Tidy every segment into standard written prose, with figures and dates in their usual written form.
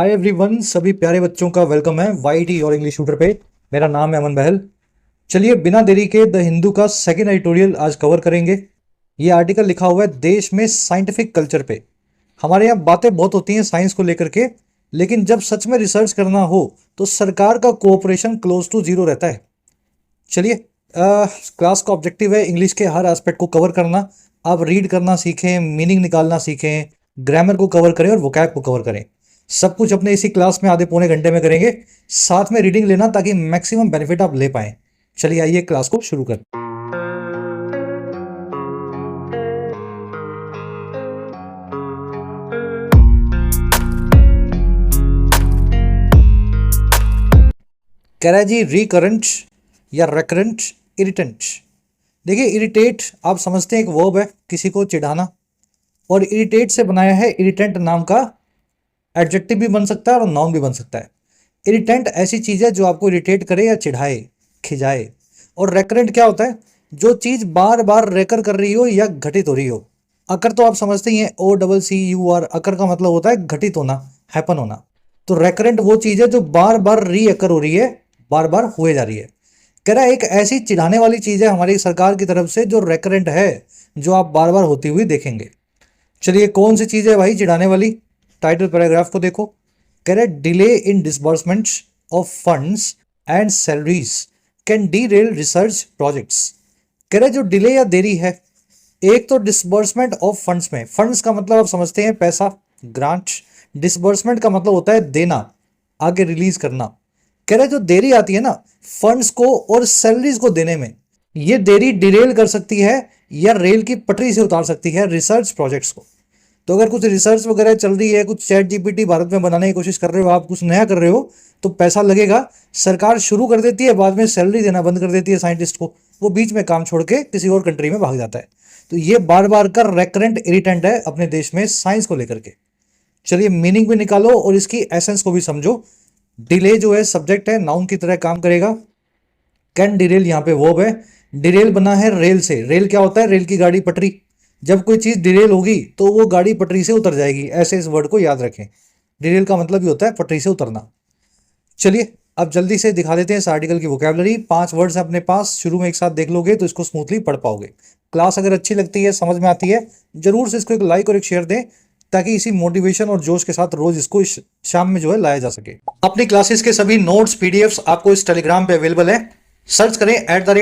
Hi everyone, सभी प्यारे बच्चों का वेलकम है वाईटी और इंग्लिश ट्यूटर पे। मेरा नाम है अमन बहल। चलिए बिना देरी के द हिंदू का सेकंड एडिटोरियल आज कवर करेंगे। ये आर्टिकल लिखा हुआ है देश में साइंटिफिक कल्चर पे। हमारे यहाँ बातें बहुत होती हैं साइंस को लेकर के, लेकिन जब सच में रिसर्च करना हो तो सरकार का कोऑपरेशन क्लोज टू जीरो रहता है। चलिए, क्लास का ऑब्जेक्टिव है इंग्लिश के हर एस्पेक्ट को कवर करना। आप रीड करना सीखें, मीनिंग निकालना सीखें, ग्रामर को कवर करें और वोकैब को कवर करें। सब कुछ अपने इसी क्लास में आधे पौने घंटे में करेंगे। साथ में रीडिंग लेना ताकि मैक्सिमम बेनिफिट आप ले पाएं। चलिए आइए क्लास को शुरू करें। कह रहा है जी रिकरेंट या रेकरेंट इरिटेंट। देखिए, इरिटेट आप समझते हैं एक वर्ब है, किसी को चिढ़ाना, और इरिटेट से बनाया है इरिटेंट नाम का एडजेक्टिव भी बन सकता है और नाउन भी बन सकता है। इरिटेंट ऐसी चीज है जो आपको इरिटेट करे या चिढ़ाए, खिजाए। और रेकरेंट क्या होता है? जो चीज बार बार रेकर कर रही हो या घटित हो रही हो। अकर तो आप समझते ही हैं, OCCUR, अकर का मतलब होता है घटित होना, हैपन होना। तो रेकरेंट वो चीज है जो बार बार रीअकर हो रही है, बार बार हुए जा रही है। कह रहा है एक ऐसी चिढ़ाने वाली चीज है हमारी सरकार की तरफ से जो रेकरेंट है, जो आप बार बार होती हुई देखेंगे। चलिए कौन सी चीज है भाई चिढ़ाने वाली? टाइटल पैराग्राफ को देखो। कह रहे delay in disbursement of funds and salaries can derail research projects. कह रहे जो डिले या देरी है, एक तो डिसबर्समेंट ऑफ फंड्स में, फंड्स का मतलब आप समझते हैं पैसा, ग्रांट। डिसबर्समेंट का मतलब होता है देना, आगे रिलीज करना। कह रहे जो देरी आती है ना फंड्स को और सैलरीज को देने में, ये देरी डिरेल कर सकती है या रेल की पटरी से उतार सकती है रिसर्च प्रोजेक्ट्स को। तो अगर कुछ रिसर्च वगैरह चल रही है, कुछ चैट जीपीटी भारत में बनाने की कोशिश कर रहे हो, आप कुछ नया कर रहे हो, तो पैसा लगेगा। सरकार शुरू कर देती है, बाद में सैलरी देना बंद कर देती है साइंटिस्ट को, वो बीच में काम छोड़ के किसी और कंट्री में भाग जाता है। तो ये बार बार का रेकरेंट इरिटेंट है अपने देश में साइंस को लेकर के। चलिए मीनिंग भी निकालो और इसकी एसेंस को भी समझो। डिले जो है सब्जेक्ट है, नाउन की तरह काम करेगा। कैन डिरेल यहाँ पे वर्ब है। डिरेल बना है रेल से। रेल क्या होता है? रेल की गाड़ी, पटरी। जब कोई चीज डिरेल होगी तो वो गाड़ी पटरी से उतर जाएगी, ऐसे इस वर्ड को याद रखें। डिरेल का मतलब भी होता है पटरी से उतरना। चलिए अब जल्दी से दिखा देते हैं इस आर्टिकल की वोकैबुलरी। 5 वर्ड्स हैं अपने पास, शुरू में एक साथ देख लोगे तो इसको स्मूथली पढ़ पाओगे। क्लास अगर अच्छी लगती है, समझ में आती है, जरूर से इसको एक लाइक और एक शेयर दें, ताकि इसी मोटिवेशन और जोश के साथ रोज इसको शाम में जो है लाया जा सके। अपनी क्लासेस के सभी नोट्स पीडीएफ्स आपको इस टेलीग्राम पे अवेलेबल है। सर्च करें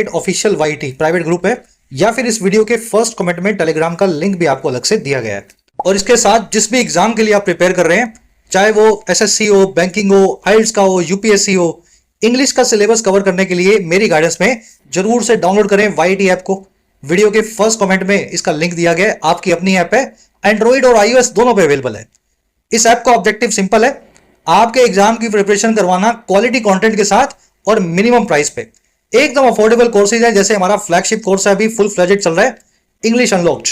@officialYT, प्राइवेट ग्रुप है, या फिर इस वीडियो के फर्स्ट कमेंट में टेलीग्राम का लिंक भी आपको अलग से दिया गया है। और इसके साथ जिस भी एग्जाम के लिए आप प्रिपेयर कर रहे हैं, चाहे वो एसएससी हो, बैंकिंग हो, आइल्स का हो, यूपीएससी हो, इंग्लिश का सिलेबस कवर करने के लिए मेरी गाइडेंस में जरूर से डाउनलोड करें YT ऐप को। वीडियो के फर्स्ट कमेंट में इसका लिंक दिया गया है। आपकी अपनी ऐप है, एंड्रॉइड और iOS दोनों पे अवेलेबल है। इस ऐप का ऑब्जेक्टिव सिंपल है, आपके एग्जाम की प्रिपरेशन करवाना क्वालिटी कंटेंट के साथ और मिनिमम प्राइस पे। एकदम अफोर्डेबल कोर्सेज है, जैसे हमारा फ्लैगशिप कोर्स है, अभी फुल फ्लेजेड चल रहा है, इंग्लिश अनलॉक्ड।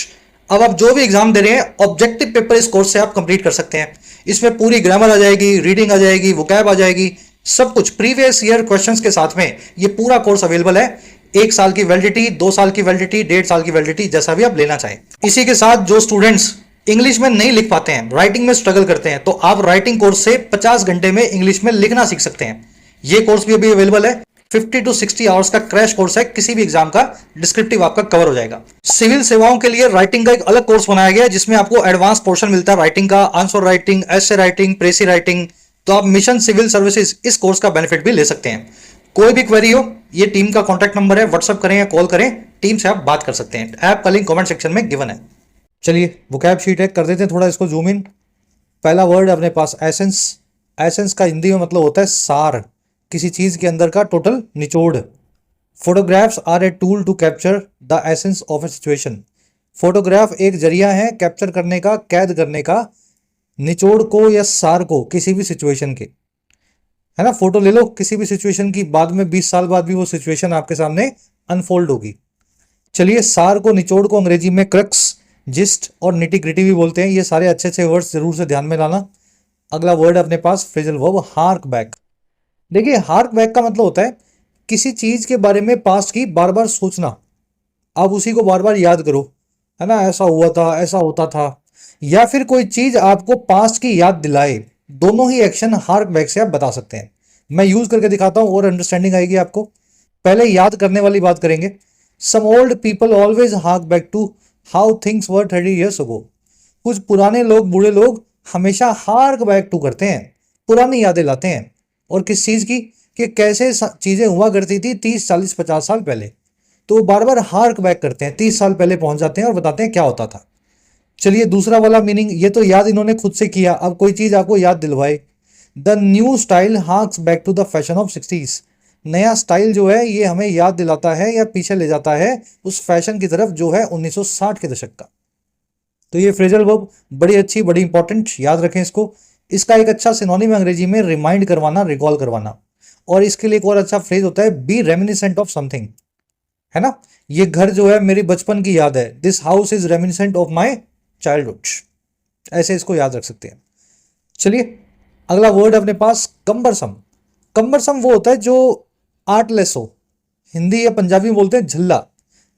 अब आप जो भी एग्जाम दे रहे हैं, ऑब्जेक्टिव पेपर इस कोर्स से आप कंप्लीट कर सकते हैं। इसमें पूरी ग्रामर आ जाएगी, रीडिंग आ जाएगी, वोकैब आ जाएगी, सब कुछ प्रीवियस ईयर क्वेश्चंस के साथ में ये पूरा कोर्स अवेलेबल है। 1 साल की वैलिडिटी, 2 साल की वैलिडिटी, 1.5 साल की वैलिडिटी, जैसा भी आप लेना चाहें। इसी के साथ जो स्टूडेंट्स इंग्लिश में नहीं लिख पाते हैं, राइटिंग में स्ट्रगल करते हैं, तो आप राइटिंग कोर्स से 50 घंटे में इंग्लिश में लिखना सीख सकते हैं। ये कोर्स भी अभी अवेलेबल है। 50 to 60 आवर्स का क्रैश कोर्स है, किसी भी एग्जाम का डिस्क्रिप्टिव आपका कवर हो जाएगा। सिविल सेवाओं के लिए राइटिंग का एक अलग कोर्स बनाया गया है, जिसमें आपको एडवांस पोर्शन मिलता है राइटिंग का, answer writing, essay writing, प्रेसी writing. तो आप मिशन सिविल सर्विसेज इस कोर्स का बेनिफिट भी ले सकते हैं। कोई भी क्वेरी हो, ये टीम का कॉन्टैक्ट नंबर है, व्हाट्सअप करें या कॉल करें, टीम से आप बात कर सकते हैं। ऐप का लिंक कमेंट सेक्शन में गिवन है। चलिए वोकैब शीट है, कर देते हैं थोड़ा इसको जूम इन। पहला वर्ड अपने पास एसेंस। एसेंस का हिंदी में मतलब होता है सार, किसी चीज के अंदर का टोटल निचोड़। Photographs are a tool to capture the essence of a situation. Photograph एक जरिया है कैप्चर करने का, कैद करने का, निचोड़ को या सार को किसी भी सिचुएशन के, है ना। फोटो ले लो किसी भी सिचुएशन की, बाद में 20 साल बाद भी वो सिचुएशन आपके सामने अनफोल्ड होगी। चलिए, सार को, निचोड़ को अंग्रेजी में क्रक्स, जिस्ट और निटी ग्रिटी भी बोलते हैं। ये सारे अच्छे अच्छे वर्ड्स जरूर से ध्यान में लाना। अगला वर्ड अपने पास फ्रेजल वर्ब हार्क बैक। देखिए, हार्क बैक का मतलब होता है किसी चीज के बारे में पास्ट की बार बार सोचना, आप उसी को बार बार याद करो, है ना, ऐसा हुआ था, ऐसा होता था, या फिर कोई चीज आपको पास्ट की याद दिलाए। दोनों ही एक्शन हार्क बैक से आप बता सकते हैं। मैं यूज करके दिखाता हूं और अंडरस्टैंडिंग आएगी आपको। पहले याद करने वाली बात करेंगे। Some old people always hark back to how things were 30 years ago। कुछ पुराने लोग, बूढ़े लोग हमेशा हार्क बैक टू करते हैं, पुरानी यादें लाते हैं। और किस चीज की? कि कैसे चीजें हुआ करती थी 30 40 50 साल पहले। तो वो बार बार हार्क बैक करते हैं, 30 साल पहले पहुंच जाते हैं और बताते हैं क्या होता था। चलिए दूसरा वाला मीनिंग, ये तो याद इन्होंने खुद से किया, अब कोई चीज आपको याद दिलवाए। The new style harks back to the fashion of 60s। नया स्टाइल जो है ये हमें याद दिलाता है या पीछे ले जाता है उस फैशन की तरफ जो है 1960 के दशक का। तो ये फ्रेजल वर्ब बड़ी अच्छी, बड़ी इंपॉर्टेंट, याद रखें इसको। इसका एक अच्छा सिनोनिम अंग्रेजी में रिमाइंड करवाना, रिकॉल करवाना। और इसके लिए एक और अच्छा फ्रेज होता है, बी रेमिनिसेंट ऑफ समथिंग, है ना। ये घर जो है मेरी बचपन की याद है, this house is reminiscent of my childhood. ऐसे इसको याद रख सकते हैं। चलिए अगला वर्ड अपने पास, कंबरसम। कंबरसम वो होता है जो आर्टलेस हो, हिंदी या पंजाबी में बोलते हैं झल्ला,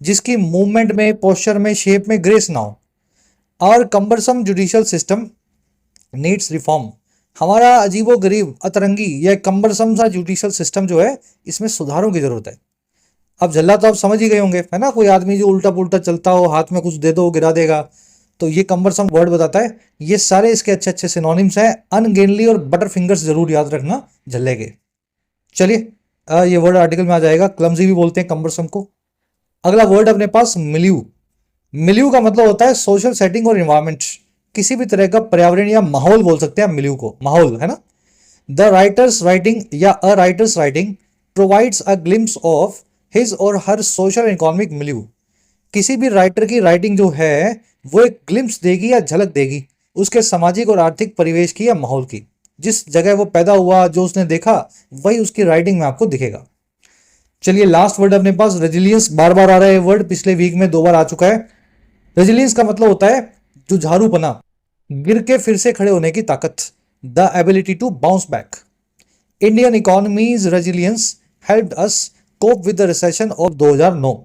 जिसकी मूवमेंट में, पोस्चर में, शेप में ग्रेस ना हो। और कंबरसम जुडिशियल सिस्टम नीड्स रिफॉर्म। हमारा अजीबो गरीब, अतरंगी या कंबरसम सा जुडिशियल सिस्टम जो है, इसमें सुधारों की जरूरत है। अब झल्ला तो आप समझ ही गए होंगे, है ना, कोई आदमी जो उल्टा पुल्टा चलता हो, हाथ में कुछ दे दो गिरा देगा। तो ये कंबरसम वर्ड बताता है। ये सारे इसके अच्छे अच्छे सिनोनिम्स हैं। अनगेनली और बटर फिंगर्स जरूर याद रखना झल्ले के। चलिए ये वर्ड आर्टिकल में आ जाएगा। क्लमजी भी बोलते हैं कंबरसम को। अगला वर्ड अपने पास मिल्यू। मिल्यू का मतलब होता है सोशल सेटिंग और इन्वायरमेंट, किसी भी तरह का पर्यावरण या माहौल बोल सकते हैं आप मिल्यू को, माहौल, है ना। द राइटर्स राइटिंग या अ writers writing provides a glimpse of his और हर सोशल एंड इकोनॉमिक मिल्यू। किसी भी राइटर की राइटिंग जो है वो एक ग्लिम्स देगी या झलक देगी उसके सामाजिक और आर्थिक परिवेश की या माहौल की। जिस जगह वो पैदा हुआ, जो उसने देखा, वही उसकी राइटिंग में आपको दिखेगा। चलिए लास्ट वर्ड अपने पास, रेजिलियंस। बार बार आ रहा है वर्ड, पिछले वीक में 2 बार आ चुका है। रेजिलियंस का मतलब होता है जुझारूपना, गिर के फिर से खड़े होने की ताकत, the ability to bounce back. Indian economy's resilience helped us cope with the recession of 2009।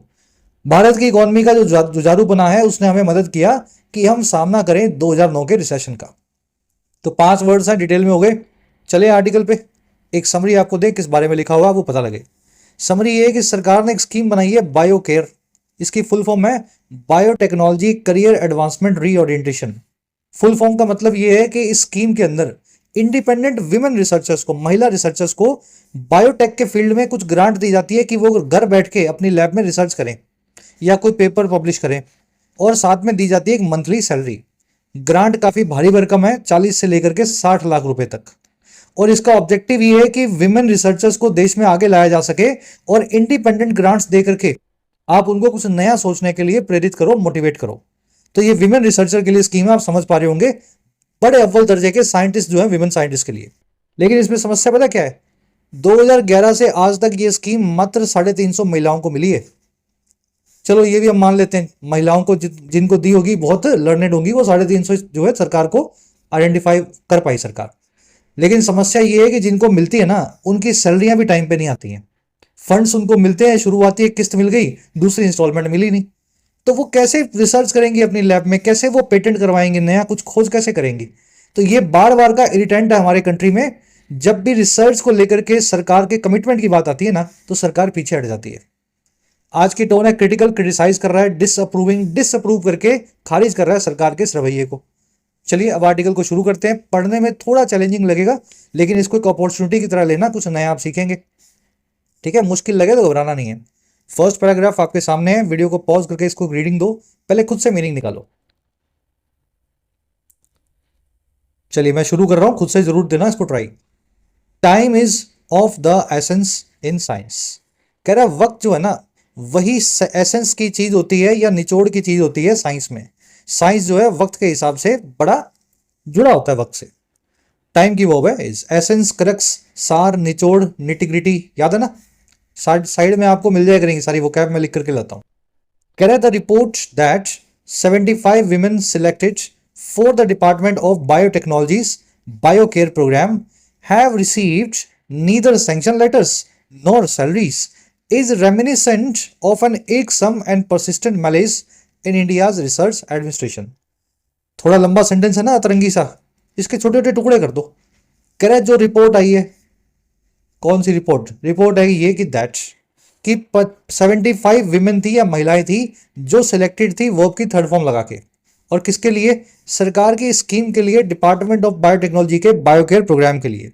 Bharat की इकोनॉमी का जो जुझारूपना है उसने हमें मदद किया कि हम सामना करें 2009 के रिसेशन का। तो 5 वर्ड्स हैं, डिटेल में हो गए। चलिए आर्टिकल पे एक समरी आपको दे, किस बारे में लिखा हुआ वो पता लगे। समरी ये है कि सरकार ने एक स्कीम बनाई है बायो केयर। इसकी फुल फॉर्म है biotechnology career advancement reorientation. Full form का मतलब ये है कि इस स्कीम के अंदर इंडिपेंडेंट विमेन रिसर्चर्स को, महिला रिसर्चर्स को बायोटेक के फील्ड में कुछ ग्रांट दी जाती है कि वो घर बैठ के अपनी लैब में रिसर्च करें या कोई पेपर पब्लिश करें, और साथ में दी जाती है एक मंथली सैलरी। ग्रांट काफी भारी भरकम है, 40 से लेकर के 60 लाख रुपए तक। और इसका ऑब्जेक्टिव ये है कि विमेन रिसर्चर्स को देश में आगे लाया जा सके और इंडिपेंडेंट ग्रांट्स दे करके आप उनको कुछ नया सोचने के लिए प्रेरित करो, मोटिवेट करो। तो ये विमेन रिसर्चर के लिए स्कीम है, आप समझ पा रहे होंगे। बड़े अव्वल दर्जे के साइंटिस्ट जो है विमेन साइंटिस्ट के लिए। लेकिन इसमें समस्या पता क्या है? 2011 से आज तक ये स्कीम मात्र 350 महिलाओं को मिली है। चलो ये भी हम मान लेते हैं, महिलाओं को जिनको दी होगी बहुत लर्नेड होंगी, वो 350 जो है सरकार को आइडेंटिफाई कर पाई सरकार। लेकिन समस्या ये है कि जिनको मिलती है ना, उनकी सैलरियां भी टाइम पे नहीं आती हैं। फंड्स उनको मिलते हैं, शुरुआती एक किस्त मिल गई, दूसरी इंस्टॉलमेंट मिली नहीं। तो वो कैसे रिसर्च करेंगी अपनी लैब में, कैसे वो पेटेंट करवाएंगे, नया कुछ खोज कैसे करेंगी? तो ये बार बार का इरिटेंट है हमारे कंट्री में। जब भी रिसर्च को लेकर के सरकार के कमिटमेंट की बात आती है ना, तो सरकार पीछे हट जाती है। आज की टोन है क्रिटिकल, क्रिटिसाइज कर रहा है, डिसअप्रूविंग, डिसअप्रूव करके खारिज कर रहा है सरकार के इस रवैये को। चलिए अब आर्टिकल को शुरू करते हैं। पढ़ने में थोड़ा चैलेंजिंग लगेगा, लेकिन इसको एक अपॉर्चुनिटी की तरह लेना, कुछ नया आप सीखेंगे। ठीक है, मुश्किल लगे तो घबराना नहीं है। फर्स्ट पैराग्राफ आपके सामने है, वीडियो को पॉज करके इसको रीडिंग दो, पहले खुद से मीनिंग निकालो। चलिए मैं शुरू कर रहा हूं, खुद से जरूर देना इसको try. Time is of the essence in science. कह रहा है वक्त जो है ना, वही एसेंस की चीज होती है या निचोड़ की चीज होती है साइंस में। साइंस जो है वक्त के हिसाब से बड़ा जुड़ा होता है वक्त से। टाइम की वर्ब है इज, एसेंस, क्रक्स, सार, निचोड़, निटिग्रिटी, याद है ना। साइड में आपको मिल जाया करेंगी सारी वोकैब, मैं लिख करके लाता हूं। कह रहा है the report that 75 women selected for the Department of Biotechnology's BioCare program have received neither sanction letters nor salaries is reminiscent of an irksome and persistent malaise in India's research administration। थोड़ा लंबा sentence है ना, अतरंगी सा, इसके छोटे छोटे टुकड़े कर दो। कह रहा है जो रिपोर्ट आई है, कौन सी रिपोर्ट? रिपोर्ट है ये कि दैट कि 75 विमेन थी या महिलाएं थी जो सिलेक्टेड थी वर्ब की थर्ड फॉर्म लगा के, और किसके लिए? सरकार की स्कीम के लिए, डिपार्टमेंट ऑफ बायोटेक्नोलॉजी के बायोकेयर प्रोग्राम के लिए।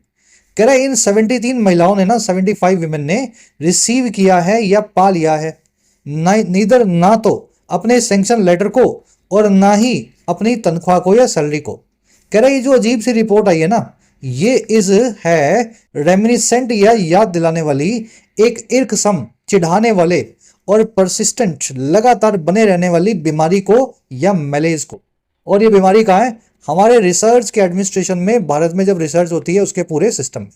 कह रहा है इन 73 महिलाओं ने ना, 75 विमेन ने रिसीव किया है या पा लिया है नीदर, ना तो अपने सैंक्शन लेटर को और ना ही अपनी तनख्वाह को या सैलरी को। कह रहा है ये जो अजीब सी रिपोर्ट आई है ना, ये है रेमिनिसेंट या याद दिलाने वाली एक इर्कसम, चिढ़ाने वाले और परसिस्टेंट, लगातार बने रहने वाली बीमारी को या मैलेज को। और ये बीमारी कहाँ है? हमारे रिसर्च के एडमिनिस्ट्रेशन में, भारत में जब रिसर्च होती है उसके पूरे सिस्टम।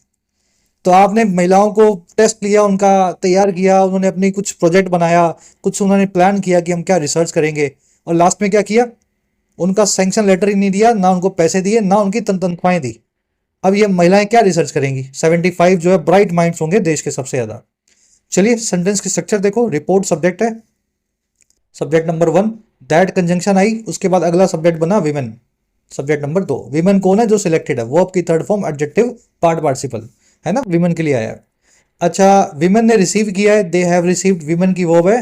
तो आपने महिलाओं को टेस्ट लिया, उनका तैयार किया, उन्होंने अपनी कुछ प्रोजेक्ट बनाया, कुछ उन्होंने प्लान किया कि हम क्या रिसर्च करेंगे, और लास्ट में क्या किया? उनका सैंक्शन लेटर ही नहीं दिया, ना उनको पैसे दिए, ना उनकी तनख्वाहें दी। अब ये महिलाएं क्या रिसर्च करेंगी? 75 जो है ब्राइट माइंड्स होंगे देश के सबसे ज्यादा। चलिए सेंटेंस की स्ट्रक्चर देखो। रिपोर्ट सब्जेक्ट है, सब्जेक्ट नंबर 1, दैट कंजंक्शन आई, उसके बाद अगला सब्जेक्ट बना विमेन, सब्जेक्ट नंबर 2। विमेन कौन है? जो सिलेक्टेड है, वर्ब की third form adjective part participle है ना, विमेन के लिए आया है। अच्छा, विमेन ने रिसीव किया है, दे हैव रिसीव्ड, विमेन की वर्ब है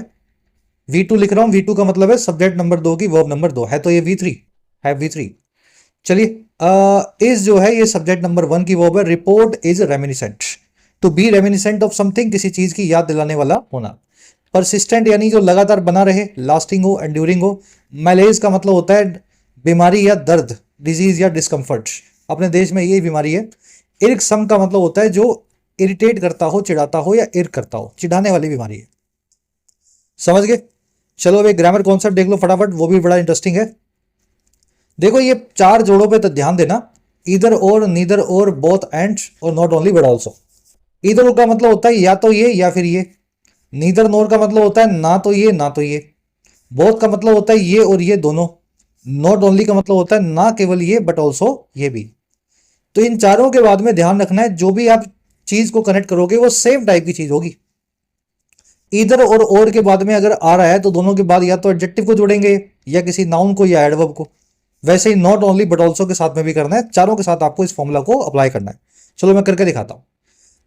V2 लिख रहा हूं, V2 का मतलब है सब्जेक्ट नंबर 2 की वर्ब नंबर 2 है, तो ये V3 है, V3। चलिए इज जो है ये सब्जेक्ट नंबर 1 की वर्ब है। Report is reminiscent, to be reminiscent of something, किसी चीज की याद दिलाने वाला होना। परसिस्टेंट यानी जो लगातार बना रहे, लास्टिंग हो, एंड्यूरिंग हो। मैलेज का मतलब होता है बीमारी या दर्द, डिजीज या डिस्कम्फर्ट, अपने देश में यही बीमारी है। इर्कसम का मतलब होता है जो इरिटेट करता हो, चिढ़ाता हो या इर्क करता हो, चिढ़ाने वाली बीमारी है। समझ गए? चलो अब एक ग्रामर कॉन्सेप्ट देख लो फटाफट, वो भी बड़ा इंटरेस्टिंग है। देखो ये 4 जोड़ों पे तो ध्यान देना, इधर और, नीदर और, बोथ एंड, और नॉट ओनली बट ऑल्सो। इधर का मतलब होता है या तो ये या फिर ये। नीदर नोर का मतलब होता है ना तो ये ना तो ये। बोथ का मतलब होता है ये और ये दोनों। नॉट ओनली का मतलब होता है ना केवल ये बट ऑल्सो ये भी। तो इन चारों के बाद में ध्यान रखना है, जो भी आप चीज को कनेक्ट करोगे वो सेम टाइप की चीज होगी। इधर और के बाद में अगर आ रहा है तो दोनों के बाद या तो एडजेक्टिव को जोड़ेंगे या किसी नाउन को या एडवर्ब को। वैसे ही नॉट ओनली बट ऑल्सो के साथ में भी करना है, चारों के साथ आपको इस फॉर्मूला को अप्लाई करना है। चलो मैं करके दिखाता हूं।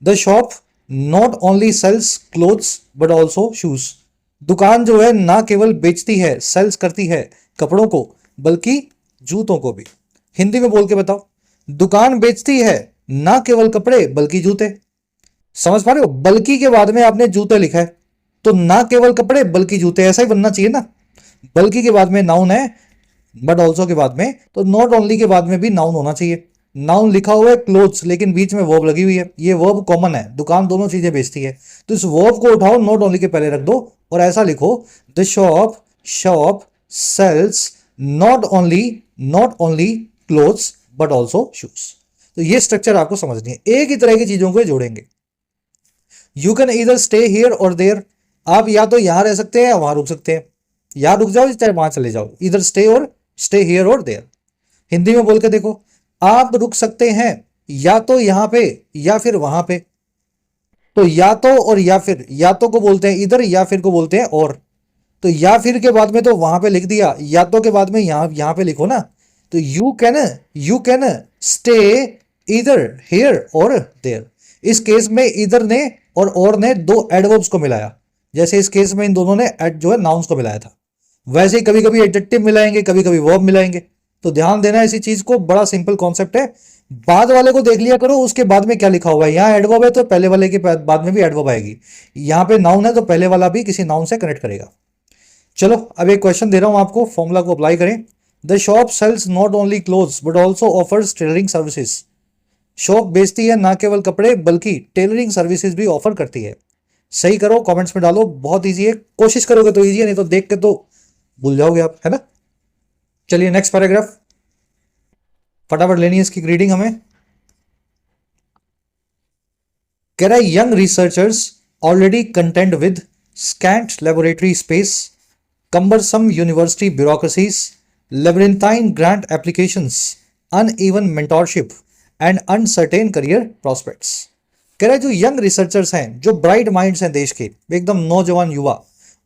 The shop not only sells clothes but also shoes. दुकान जो है ना केवल बेचती है, सेल्स करती है कपड़ों को, बल्कि जूतों को भी। हिंदी में बोल के बताओ। दुकान बेचती है ना केवल कपड़े बल्कि जूते। समझ पा रहे हो? बल्कि के बाद में आपने जूते लिखा है, तो ना केवल कपड़े बल्कि जूते, ऐसा ही बनना चाहिए ना। बल्कि के बाद में नाउन है, बट ऑल्सो के बाद में, तो नॉट ओनली के बाद में भी नाउन होना चाहिए। नाउन लिखा हुआ है क्लोथ्स, लेकिन बीच में वर्ब लगी हुई है, ये वर्ब कॉमन है, दुकान दोनों चीजें बेचती है, तो इस वर्ब को उठाओ, नॉट ओनली के पहले रख दो और ऐसा लिखो, the shop sells not only clothes but also shoes. तो ये स्ट्रक्चर आपको समझनी है, एक ही तरह की चीजों को जोड़ेंगे। यू कैन इधर स्टे हियर और देयर, आप या तो यहां रह सकते हैं या वहां रुक सकते हैं, यहां रुक जाओ चाहे वहां चले जाओ, इधर स्टे हियर और देयर। हिंदी में बोल के देखो, आप रुक सकते हैं या तो यहां पे या फिर वहां पे। तो या तो और या फिर, या तो को बोलते हैं इधर, या फिर को बोलते हैं और। तो या फिर के बाद में तो वहां पे लिख दिया, या तो के बाद में यहां पे लिखो ना। तो यू कैन स्टे इधर हियर और देयर। इस केस में इधर ने और ने दो एडवर्ब्स को मिलाया, जैसे इस केस में इन दोनों ने जो है नाउन्स को मिलाया था। वैसे ही कभी कभी एडजेक्टिव मिलाएंगे, कभी कभी वर्ब मिलाएंगे। तो ध्यान देना इसी चीज को, बड़ा सिंपल कॉन्सेप्ट है। बाद वाले को देख लिया करो, उसके बाद में क्या लिखा हुआ है। यहाँ एडवर्ब है तो पहले वाले के बाद में भी एडवर्ब आएगी, यहाँ पे नाउन है तो पहले वाला भी किसी नाउन से कनेक्ट करेगा। चलो अब एक क्वेश्चन दे रहा हूं आपको, फॉर्मूला को अप्लाई करें। The shop sells not only clothes but also offers tailoring services. Shop बेचती है ना केवल कपड़े बल्कि टेलरिंग सर्विसेज भी ऑफर करती है। सही करो, कमेंट्स में डालो, बहुत इजी है, कोशिश करोगे तो इजी है, नहीं तो देख के तो भूल जाओगे आप, है ना। चलिए नेक्स्ट पैराग्राफ फटाफट लेनी है इसकी रीडिंग हमें। कह रहा है young researchers already content with scent laboratory space, cumbersome university bureaucracies, labyrinthine grant applications, uneven mentorship and uncertain career prospects। कह रहा है जो यंग रिसर्चर्स हैं, जो ब्राइट माइंड्स हैं देश के, एकदम नौजवान युवा,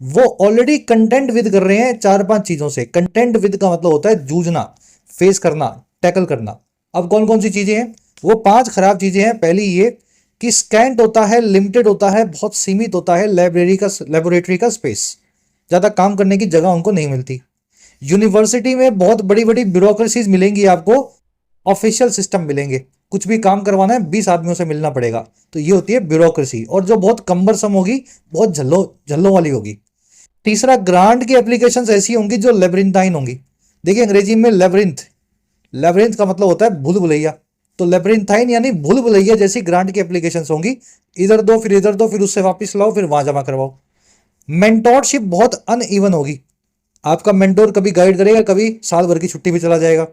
वो ऑलरेडी कंटेंट विद कर रहे हैं 4-5 चीजों से। कंटेंट विद का मतलब होता है जूझना, फेस करना, टैकल करना। अब कौन कौन सी चीजें हैं? वो 5 खराब चीजें हैं। पहली ये कि स्कैंट होता है, लिमिटेड होता है, बहुत सीमित होता है लेबोरेटरी का स्पेस, ज्यादा काम करने की जगह उनको नहीं मिलती। यूनिवर्सिटी में बहुत बड़ी बड़ी ब्यूरोक्रेसीज मिलेंगी आपको, ऑफिशियल सिस्टम मिलेंगे, कुछ भी काम करवाना है 20 आदमियों से मिलना पड़ेगा, तो ये होती है ब्यूरोक्रेसी, और जो बहुत कम्बरसम होगी, बहुत झल्लो झल्लों वाली होगी। तीसरा, ग्रांट की एप्लीकेशंस ऐसी होंगी जो लेब्रिंथाइन होंगी। देखिए अंग्रेजी में लेब्रिंथ, लेब्रिंथ का मतलब होता है भूल भुलैया, तो लेब्रिंथाइन यानी भूल भुलैया जैसी ग्रांट की एप्लीकेशंस होंगी। इधर दो फिर इधर दो, फिर उससे वापस लाओ, फिर वहां जमा करवाओ। मेंटोरशिप बहुत अनइवन होगी, आपका मेंटोर कभी गाइड करेगा, कभी साल भर की छुट्टी पे चला जाएगा।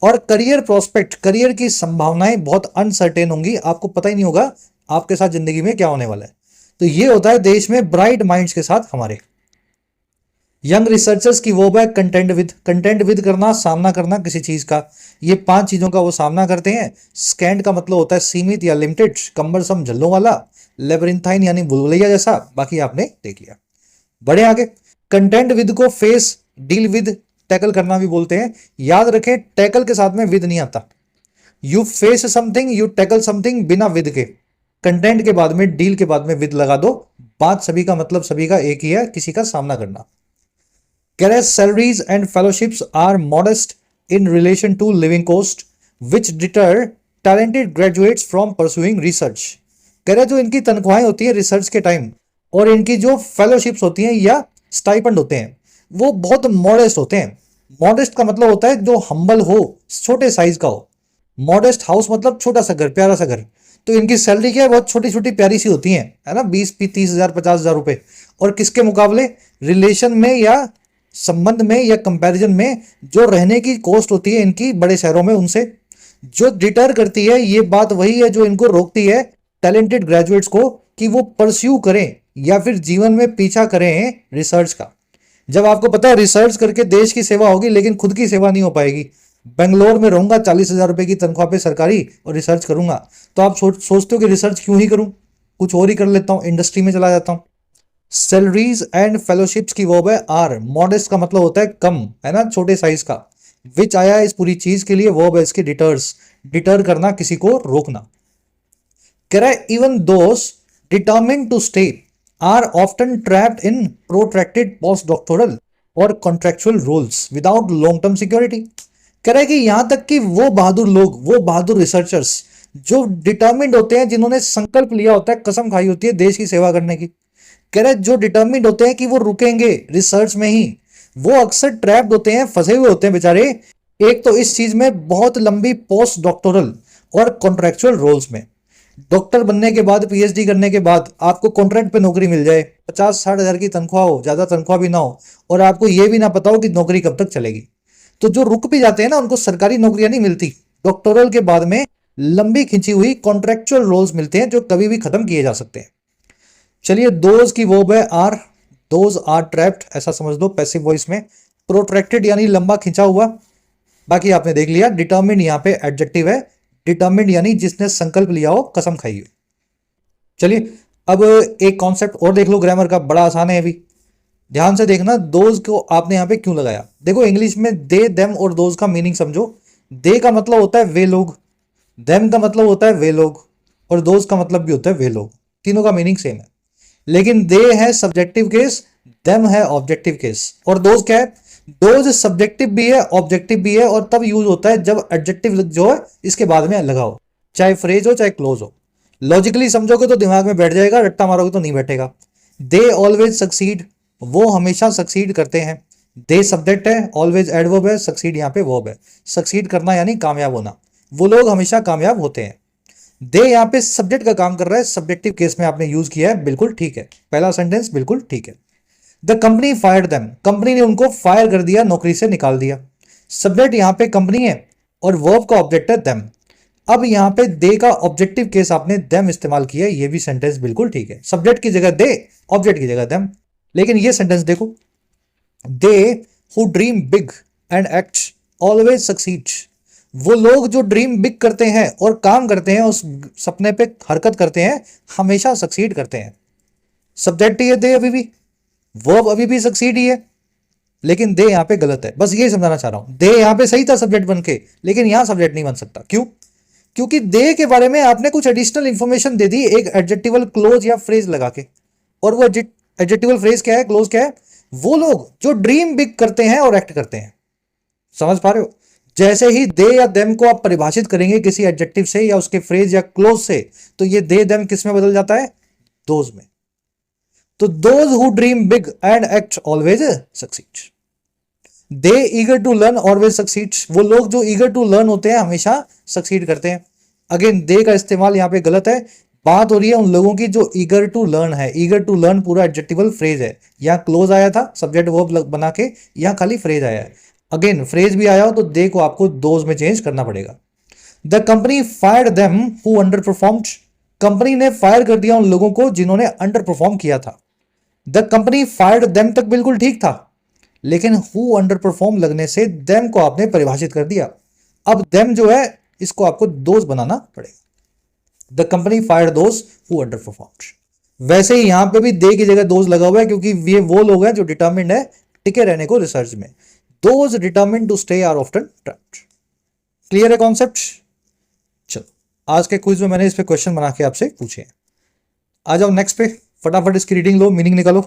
और करियर प्रोस्पेक्ट, करियर की संभावनाएं बहुत अनसर्टेन होंगी, आपको पता ही नहीं होगा आपके साथ जिंदगी में क्या होने वाला है। तो ये होता है देश में ब्राइट माइंड्स के साथ हमारे। यंग रिसर्चर्स की वो है कंटेंट विद करना, सामना करना किसी चीज का, ये 5 चीजों का वो सामना करते हैं। स्कैंड का मतलब होता है सीमित या लिमिटेड, कम्बरसम झल्लों वाला, लेबरिंथाइन यानी भूलभुलैया जैसा, बाकी आपने देख लिया। बड़े आगे, कंटेंट विद को फेस, डील विद, टैकल करना भी बोलते हैं। याद रखें टैकल के साथ में विद नहीं आता। You face something, you tackle something बिना विद के, कंटेंट के बाद में, डील के बाद में विद लगा दो, बात सभी का मतलब सभी का एक ही है, किसी का सामना करना। Whereas salaries and fellowships are modest in relation to living cost, which deter talented graduates from pursuing research. कह रहे जो इनकी तनख्वाहें होती है रिसर्च के टाइम, और इनकी जो फेलोशिप्स होती हैं या स्टाइपेंड होते हैं, वो बहुत मॉडेस्ट होते हैं। मॉडेस्ट का मतलब होता है जो हम्बल हो, छोटे साइज का हो। मॉडेस्ट हाउस मतलब छोटा सा घर, प्यारा सा घर। तो इनकी सैलरी क्या है, बहुत छोटी छोटी प्यारी सी होती है ना, 20-30 हजार 50 हजार रुपए। और किसके मुकाबले, रिलेशन में या संबंध में या कंपैरिजन में, जो रहने की कॉस्ट होती है इनकी बड़े शहरों में उनसे। जो डिटर करती है, ये बात वही है जो इनको रोकती है टैलेंटेड ग्रेजुएट्स को कि वो परस्यू करें या फिर जीवन में पीछा करें रिसर्च का। जब आपको पता है रिसर्च करके देश की सेवा होगी लेकिन खुद की सेवा नहीं हो पाएगी। बेंगलोर में रहूंगा 40 हजार रुपए की तनख्वाह पे सरकारी और रिसर्च करूंगा, तो आप सोचते हो कि रिसर्च क्यों ही करूं, कुछ और ही कर लेता हूं, इंडस्ट्री में चला जाता हूं। सैलरीज एंड फेलोशिप्स की वर्ब है आर। मॉडेस्ट का मतलब होता है कम, है ना, छोटे साइज का। विच आया है इस पूरी चीज के लिए, वर्ब है इसकी डिटर्स, डिटर करना, किसी को रोकना। कह रहा है even those determined to stay are often trapped in protracted post doctoral और contractual roles without long term security. कह रहा है कि यहां तक कि वो बहादुर लोग, वो बहादुर रिसर्चर्स जो डिटर्मिन्ड होते हैं, जिन्होंने संकल्प लिया होता है, कसम खाई होती है देश की सेवा करने की, कह रहे जो डिटर्मिन्ड होते हैं कि वो रुकेंगे रिसर्च में ही, वो अक्सर ट्रैप्ड होते हैं, फंसे हुए होते हैं बेचारे। एक तो इस चीज में बहुत लंबी पोस्ट डॉक्टोरल और कॉन्ट्रेक्चुअल रोल्स में, डॉक्टर बनने के बाद, पीएचडी करने के बाद आपको कॉन्ट्रैक्ट पे नौकरी मिल जाए, 50-60 हजार की तनख्वाह हो, ज्यादा तनख्वाह भी ना हो, और आपको ये भी ना पता हो कि नौकरी कब तक चलेगी। तो जो रुक भी जाते हैं ना, उनको सरकारी नौकरियां नहीं मिलती, डॉक्टोरल के बाद में लंबी खिंची हुई कॉन्ट्रेक्चुअल रोल्स मिलते हैं जो कभी भी खत्म किए जा सकते हैं। चलिए, दोज की वर्ब है आर, दोज आर ट्रैप्ड, ऐसा समझ लो पैसिव वॉइस में। प्रोट्रैक्टेड यानी लंबा खिंचा हुआ, बाकी आपने देख लिया। डिटर्मिन्ड यहाँ पे एडजेक्टिव है, डिटर्मिन्ड यानी जिसने संकल्प लिया हो, कसम खाई हो। चलिए अब एक कॉन्सेप्ट और देख लो ग्रामर का, बड़ा आसान है अभी, ध्यान से देखना। दोज को आपने यहाँ पे क्यों लगाया, देखो इंग्लिश में दे, देम और दोज का मीनिंग समझो। दे का मतलब होता है वे लोग, देम का मतलब होता है वे लोग, और दोज का मतलब भी होता है वे लोग, तीनों का मीनिंग सेम है। लेकिन दे है सब्जेक्टिव केस, देम है ऑब्जेक्टिव केस, और दोज क्या है, दोज सब्जेक्टिव भी है ऑब्जेक्टिव भी है, और तब यूज होता है जब एडजेक्टिव जो है इसके बाद में लगा हो, चाहे फ्रेज हो चाहे क्लोज हो। लॉजिकली समझोगे तो दिमाग में बैठ जाएगा, रट्टा मारोगे तो नहीं बैठेगा। दे ऑलवेज सक्सीड, वो हमेशा सक्सीड करते हैं। दे सब्जेक्ट है, ऑलवेज एडवर्ब है, सक्सीड यहाँ पे वर्ब है। सक्सीड करना यानी कामयाब होना, वो लोग हमेशा कामयाब होते हैं। दे यहाँ पे सब्जेक्ट का काम कर रहा है, सब्जेक्टिव केस में आपने यूज किया है, बिल्कुल ठीक है, पहला सेंटेंस बिल्कुल ठीक है। The company fired them, company ने उनको फायर कर दिया, नौकरी से निकाल दिया। सब्जेक्ट यहाँ पे कंपनी है और वर्ब का ऑब्जेक्ट है देम। अब यहाँ पे दे का ऑब्जेक्टिव केस आपने देम इस्तेमाल किया, ये भी सेंटेंस बिल्कुल ठीक है। सब्जेक्ट की जगह दे, ऑब्जेक्ट की जगह देम। लेकिन ये सेंटेंस देखो, they who dream big and act always succeed, वो लोग जो ड्रीम बिग करते हैं और काम करते हैं, उस सपने पे हरकत करते हैं, हमेशा सक्सीड करते हैं। सब्जेक्ट ही है दे, अभी भी वर्ब अभी भी सक्सीड ही है, लेकिन दे यहां पे गलत है, बस ये समझाना चाह रहा हूं। दे यहां पे सही था सब्जेक्ट बन के, लेकिन यहां सब्जेक्ट नहीं बन सकता, क्यों, क्योंकि दे के बारे में आपने कुछ एडिशनल इंफॉर्मेशन दे दी एक एडजेक्टिवल क्लोज या फ्रेज लगा के। और वो एडजेक्टिवल फ्रेज क्या है, क्लोज क्या है? वो लोग जो ड्रीम बिग करते हैं और एक्ट करते हैं। समझ पा रहे हो? जैसे ही दे या देम को आप परिभाषित करेंगे किसी एडजेक्टिव से या उसके फ्रेज या क्लोज से, तो ये दे देम किस में बदल जाता है? दोज में। तो those who dream big and act always succeed. They eager to learn always succeed. वो लोग जो ईगर टू लर्न होते हैं हमेशा सक्सीड करते हैं। अगेन दे का इस्तेमाल यहां पे गलत है। बात हो रही है उन लोगों की जो ईगर टू लर्न है। ईगर टू लर्न पूरा एडजेक्टिवल फ्रेज है। यहां क्लोज आया था सब्जेक्ट वर्ब बना के, यहां खाली फ्रेज आया है। अगेन फ्रेज भी आया हो तो दे को आपको दोज में चेंज करना पड़ेगा। The company fired them who under performed. Company ने फायर कर दिया उन लोगों को जिन्होंने अंडर परफॉर्म किया था। द कंपनी फायर्ड देम तक बिल्कुल ठीक था, लेकिन हु अंडर परफॉर्म लगने से देम को आपने परिभाषित कर दिया। अब देम जो है इसको आपको दोज बनाना पड़ेगा। The company fired those who under performed. वैसे ही यहां पे भी दे की जगह दोज लगा हुआ है, क्योंकि ये वो लोग हैं जो डिटर्मिन्ड है टिके रहने को रिसर्च में। Those determined to stay are often trapped. Clear है कॉन्सेप्ट? चलो आज के क्विज में मैंने इस पे क्वेश्चन बना के आपसे पूछे। आ जाओ नेक्स्ट पे, फटाफट इसकी रीडिंग लो, मीनिंग निकालो।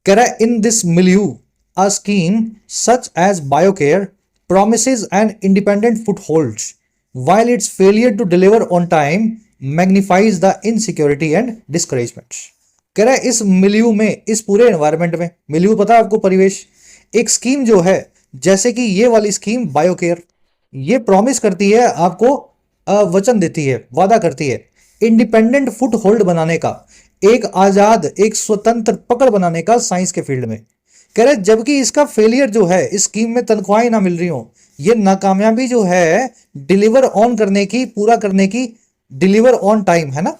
कह रहा है in this milieu a scheme such as BioCARe promises an independent foothold while its failure to deliver on time magnifies the insecurity and discouragement। कह रहा है इस मिल्यू में, इस पूरे एनवायरनमेंट में, मिल्यू पता है आपको परिवेश, एक स्कीम जो है जैसे कि ये वाली स्कीम बायोकेयर, ये प्रॉमिस करती है आपको, वचन देती है, वादा करती है इंडिपेंडेंट फुट होल्ड बनाने का, एक आजाद एक स्वतंत्र पकड़ बनाने का साइंस के फील्ड में। कह रहे जबकि इसका फेलियर जो है, इस स्कीम में तनख्वाहें ना मिल रही हो, ये नाकामयाबी जो है डिलीवर ऑन करने की, पूरा करने की, डिलीवर ऑन टाइम है ना,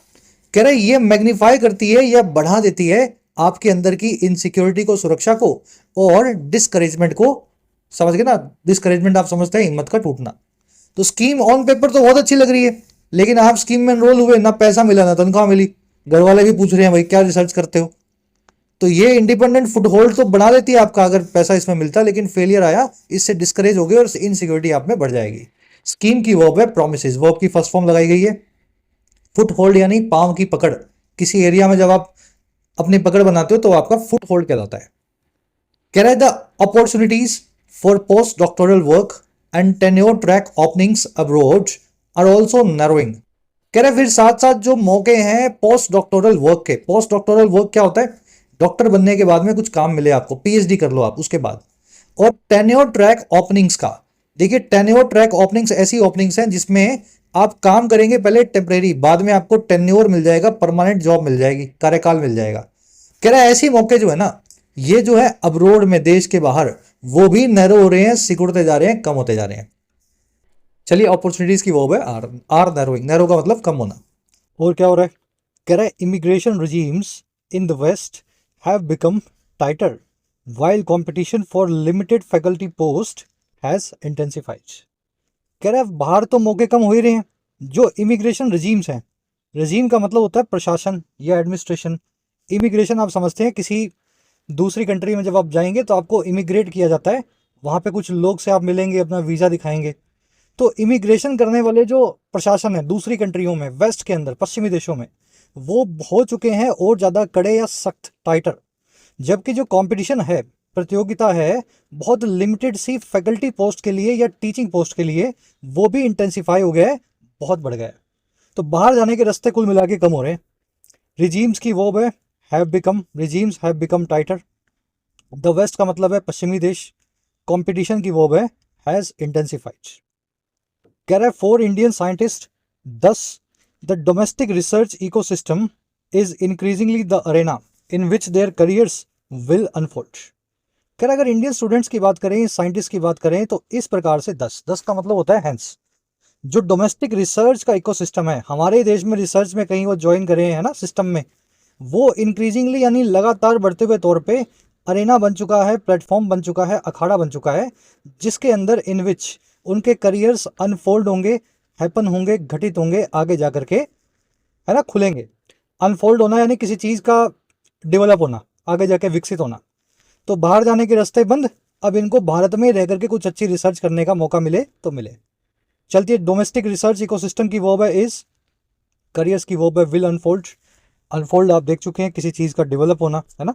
कह रहे ये मैग्नीफाई करती है या बढ़ा देती है आपके अंदर की इनसिक्योरिटी को, सुरक्षा को और डिस्करेजमेंट को। समझ गए ना? डिस्करेजमेंट आप समझते हैं हिम्मत का टूटना। तो स्कीम ऑन पेपर तो बहुत अच्छी लग रही है, लेकिन आप स्कीम में एनरोल हुए, ना पैसा मिला ना तनख्वाह मिली, घर वाले भी पूछ रहे हैं भाई क्या रिसर्च करते हो। तो ये इंडिपेंडेंट फुटहोल्ड तो बढ़ा देती है आपका अगर पैसा इसमें मिलता, लेकिन फेलियर आया इससे डिस्करेज हो गए और इनसिक्योरिटी आप में बढ़ जाएगी। स्कीम की वर्ब है प्रोमिसेस, वर्ब की फर्स्ट फॉर्म लगाई गई है। फुट होल्ड यानी पांव की पकड़, किसी एरिया में जब आप अपनी पकड़ बनाते हो तो आपका फुट होल्ड कहलाता है। कह रहा है the opportunities for post doctoral work and tenure track openings abroad are also narrowing. कह रहे फिर साथ साथ जो मौके हैं पोस्ट डॉक्टोरल वर्क के, पोस्ट डॉक्टोरल वर्क क्या होता है? डॉक्टर बनने के बाद में कुछ काम मिले आपको, पीएचडी कर लो आप उसके बाद। और टेन्योर ट्रैक ओपनिंग्स का, देखिए टेन्योर ट्रैक ओपनिंग्स ऐसी ओपनिंग्स हैं जिसमें आप काम करेंगे पहले टेम्परेरी, बाद में आपको टेन्योर मिल जाएगा, परमानेंट जॉब मिल जाएगी, कार्यकाल मिल जाएगा। कह रहा है ऐसी मौके जो है ना, ये जो है अब्रोड में, देश के बाहर, वो भी नैरो हो रहे हैं, सिकुड़ते जा रहे हैं, कम होते जा रहे हैं। चलिए अपॉर्चुनिटीज की वर्ब है आर, आर नैरोइंग, नैरो का मतलब कम होना। और क्या हो रहा है? कह रहा है immigration regimes in the West have become tighter while competition for limited faculty post has intensified। कह रहा है बाहर तो मौके कम हो ही रहे हैं। जो इमिग्रेशन regimes हैं, regime का मतलब होता है प्रशासन या एडमिनिस्ट्रेशन। इमिग्रेशन आप समझते हैं, किसी दूसरी कंट्री में जब आप जाएंगे तो आपको इमिग्रेट किया जाता है, वहाँ पे कुछ लोग से आप मिलेंगे, अपना वीज़ा दिखाएंगे। तो इमिग्रेशन करने वाले जो प्रशासन है दूसरी कंट्रियों में, वेस्ट के अंदर, पश्चिमी देशों में, वो हो चुके हैं और ज़्यादा कड़े या सख्त, टाइटर। जबकि जो कंपटीशन है, प्रतियोगिता है, बहुत लिमिटेड सी फैकल्टी पोस्ट के लिए या टीचिंग पोस्ट के लिए, वो भी इंटेंसिफाई हो गया है, बहुत बढ़ गया है। तो बाहर जाने के रास्ते कुल मिला के कम हो रहे हैं। रिजीम्स की वर्ब है have become, regimes have become tighter. The west का मतलब है पश्चिमी देश। कंपटीशन की वर्ब है हैज इंटेंसिफाइड। कह रहा है फॉर इंडियन साइंटिस्ट दस the domestic research ecosystem is increasingly the Arena in which their careers will unfold. कह रहा अगर इंडियन स्टूडेंट्स की बात करें, साइंटिस्ट की बात करें, तो इस प्रकार से 10 का मतलब होता है हैंस। जो डोमेस्टिक रिसर्च का इकोसिस्टम है, हमारे देश में रिसर्च में कहीं वो ज्वाइन करे हैं ना सिस्टम में, वो इंक्रीजिंगली यानी लगातार बढ़ते हुए तौर पे अरेना बन चुका है, प्लेटफॉर्म बन चुका है, अखाड़ा बन चुका है, जिसके अंदर इन विच उनके करियर्स अनफोल्ड होंगे, हैपन होंगे, घटित होंगे, आगे जा करके, है ना, खुलेंगे। अनफोल्ड होना यानी किसी चीज़ का डेवलप होना, आगे जाके विकसित होना। तो बाहर जाने के रास्ते बंद, अब इनको भारत में रह करके कुछ अच्छी रिसर्च करने का मौका मिले तो मिले। चलती है डोमेस्टिक रिसर्च इकोसिस्टम की वर्ब है इज, करियर्स की वर्ब है विल अनफोल्ड। अनफोल्ड आप देख चुके हैं, किसी चीज का डेवलप होना, है ना।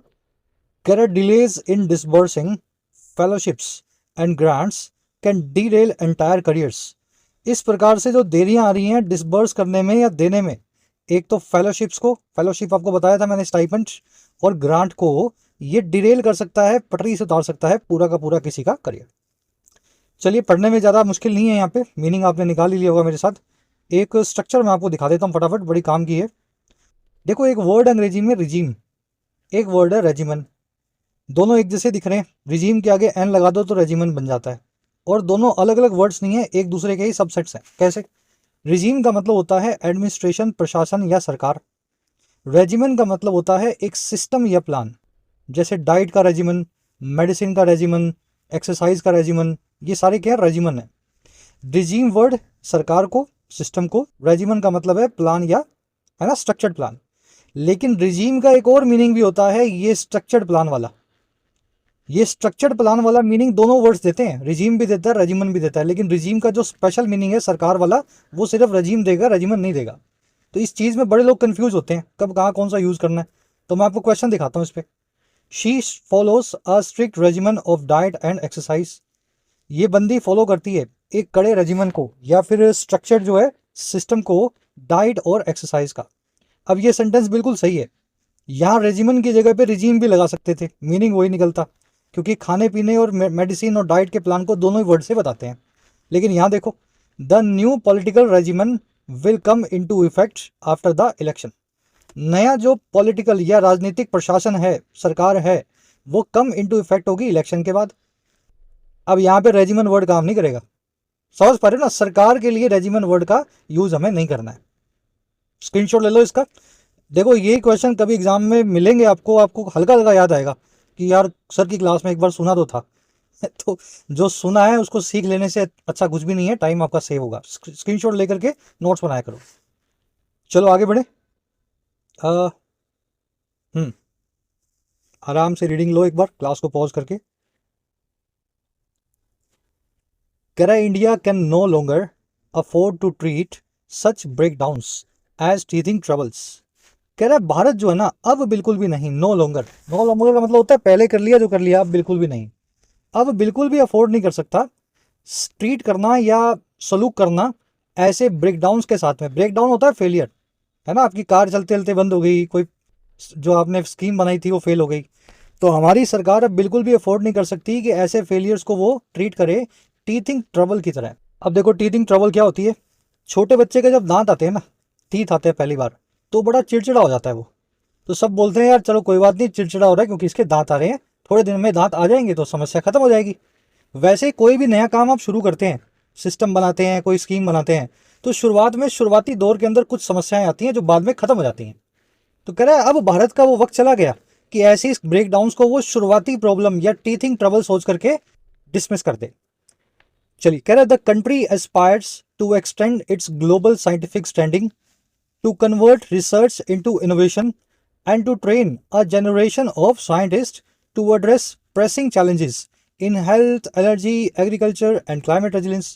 Career delays in disbursing fellowships and grants can derail entire careers. इस प्रकार से जो देरियां आ रही हैं डिसबर्स करने में या देने में, एक तो फेलोशिप्स को, फेलोशिप आपको बताया था मैंने, स्टाइपेंड, और ग्रांट को, ये डिरेल कर सकता है, पटरी से उतार सकता है पूरा का पूरा किसी का करियर। चलिए, पढ़ने में ज़्यादा मुश्किल नहीं है, यहाँ पे मीनिंग आपने निकाल ही लिया होगा मेरे साथ। एक स्ट्रक्चर मैं आपको दिखा देता हूँ फटाफट, बड़ी काम की है। देखो, एक वर्ड अंग्रेजी में रिजीम, एक वर्ड है रेजिमन। दोनों एक जैसे दिख रहे हैं, रिजीम के आगे एन लगा दो तो रेजिमन बन जाता है। और दोनों अलग अलग वर्ड्स नहीं है, एक दूसरे के ही सबसेट्स हैं। कैसे? रिजीम का मतलब होता है एडमिनिस्ट्रेशन, प्रशासन या सरकार। रेजिमेन का मतलब होता है एक सिस्टम या प्लान, जैसे डाइट का रेजिमेन, मेडिसिन का रेजिमेन, एक्सरसाइज का रेजिमेन, ये सारे क्या रेजिमेन है। रिजीम वर्ड सरकार को, सिस्टम को, रेजिमेन का मतलब है प्लान या, है ना, स्ट्रक्चर्ड प्लान। लेकिन रिजीम का एक और मीनिंग भी होता है, ये स्ट्रक्चर्ड प्लान वाला। ये स्ट्रक्चर्ड प्लान वाला मीनिंग दोनों वर्ड्स देते हैं, रिजीम भी देता है, रेजिमन भी देता है। लेकिन रिजीम का जो स्पेशल मीनिंग है सरकार वाला, वो सिर्फ रजीम देगा, रेजिमन नहीं देगा। तो इस चीज़ में बड़े लोग कंफ्यूज होते हैं, कब कहाँ कौन सा यूज़ करना है। तो मैं आपको क्वेश्चन दिखाता हूँ इस पर। She follows a strict regimen of diet and exercise. ये बंदी फॉलो करती है एक कड़े रेजिमन को या फिर स्ट्रक्चर जो है सिस्टम को, डाइट और एक्सरसाइज का। अब ये सेंटेंस बिल्कुल सही है। यहाँ रेजिमन की जगह पे रिजीम भी लगा सकते थे, मीनिंग वही निकलता, क्योंकि खाने पीने और मेडिसिन और डाइट के प्लान को दोनों ही वर्ड से बताते हैं। लेकिन यहाँ देखो, the new political regimen will come into effect after the election. नया जो पॉलिटिकल या राजनीतिक प्रशासन है, सरकार है, वो कम इनटू इफेक्ट होगी इलेक्शन के बाद। अब यहाँ पे रेजिमन वर्ड काम नहीं करेगा, समझ पा रहे हो ना। सरकार के लिए रेजिमन वर्ड का यूज हमें नहीं करना है। स्क्रीनशॉट ले लो इसका। देखो, ये क्वेश्चन कभी एग्जाम में मिलेंगे आपको, आपको हल्का हल्का याद आएगा कि यार सर की क्लास में एक बार सुना तो था। तो जो सुना है उसको सीख लेने से अच्छा कुछ भी नहीं है, टाइम आपका सेव होगा। स्क्रीनशॉट लेकर के नोट्स बनाया करो। चलो आगे बढ़े। आ, हम्म आराम से रीडिंग लो एक बार, क्लास को पॉज करके। कह रहा है, India can no longer afford to treat such breakdowns as teething troubles. कह रहा है भारत जो है ना, अब बिल्कुल भी नहीं, नो लॉन्गर। नो लॉन्गर का मतलब होता है पहले कर लिया जो कर लिया, अब बिल्कुल भी नहीं। अब बिल्कुल भी अफोर्ड नहीं कर सकता ट्रीट करना या सलूक करना ऐसे ब्रेकडाउन्स के साथ में। ब्रेकडाउन होता है फेलियर, है ना। आपकी कार चलते चलते बंद हो गई, कोई जो आपने स्कीम बनाई थी वो फेल हो गई, तो हमारी सरकार अब बिल्कुल भी अफोर्ड नहीं कर सकती कि ऐसे फेलियर्स को वो ट्रीट करे टीथिंग ट्रबल की तरह। अब देखो, टीथिंग ट्रबल क्या होती है। छोटे बच्चे के जब दांत आते हैं ना, टीथ आते हैं पहली बार, तो बड़ा चिड़चिड़ा हो जाता है वो। तो सब बोलते हैं यार चलो कोई बात नहीं, चिड़चिड़ा हो रहा है क्योंकि इसके दांत आ रहे हैं, थोड़े दिन में दांत आ जाएंगे तो समस्या खत्म हो जाएगी। वैसे ही कोई भी नया काम आप शुरू करते हैं, सिस्टम बनाते हैं, कोई स्कीम बनाते हैं, तो शुरुआत में, शुरुआती दौर के अंदर कुछ समस्याएं आती हैं जो बाद में खत्म हो जाती हैं। तो कह रहा है अब भारत का वो वक्त चला गया कि ऐसी ब्रेकडाउन्स को वो शुरुआती प्रॉब्लम या टीथिंग ट्रबल सोच करके डिसमिस कर दे। चलिए, कह रहा है the country aspires to extend its global scientific standing, to convert research into innovation, and to train a generation of scientists to address pressing challenges in health, energy, agriculture and climate resilience।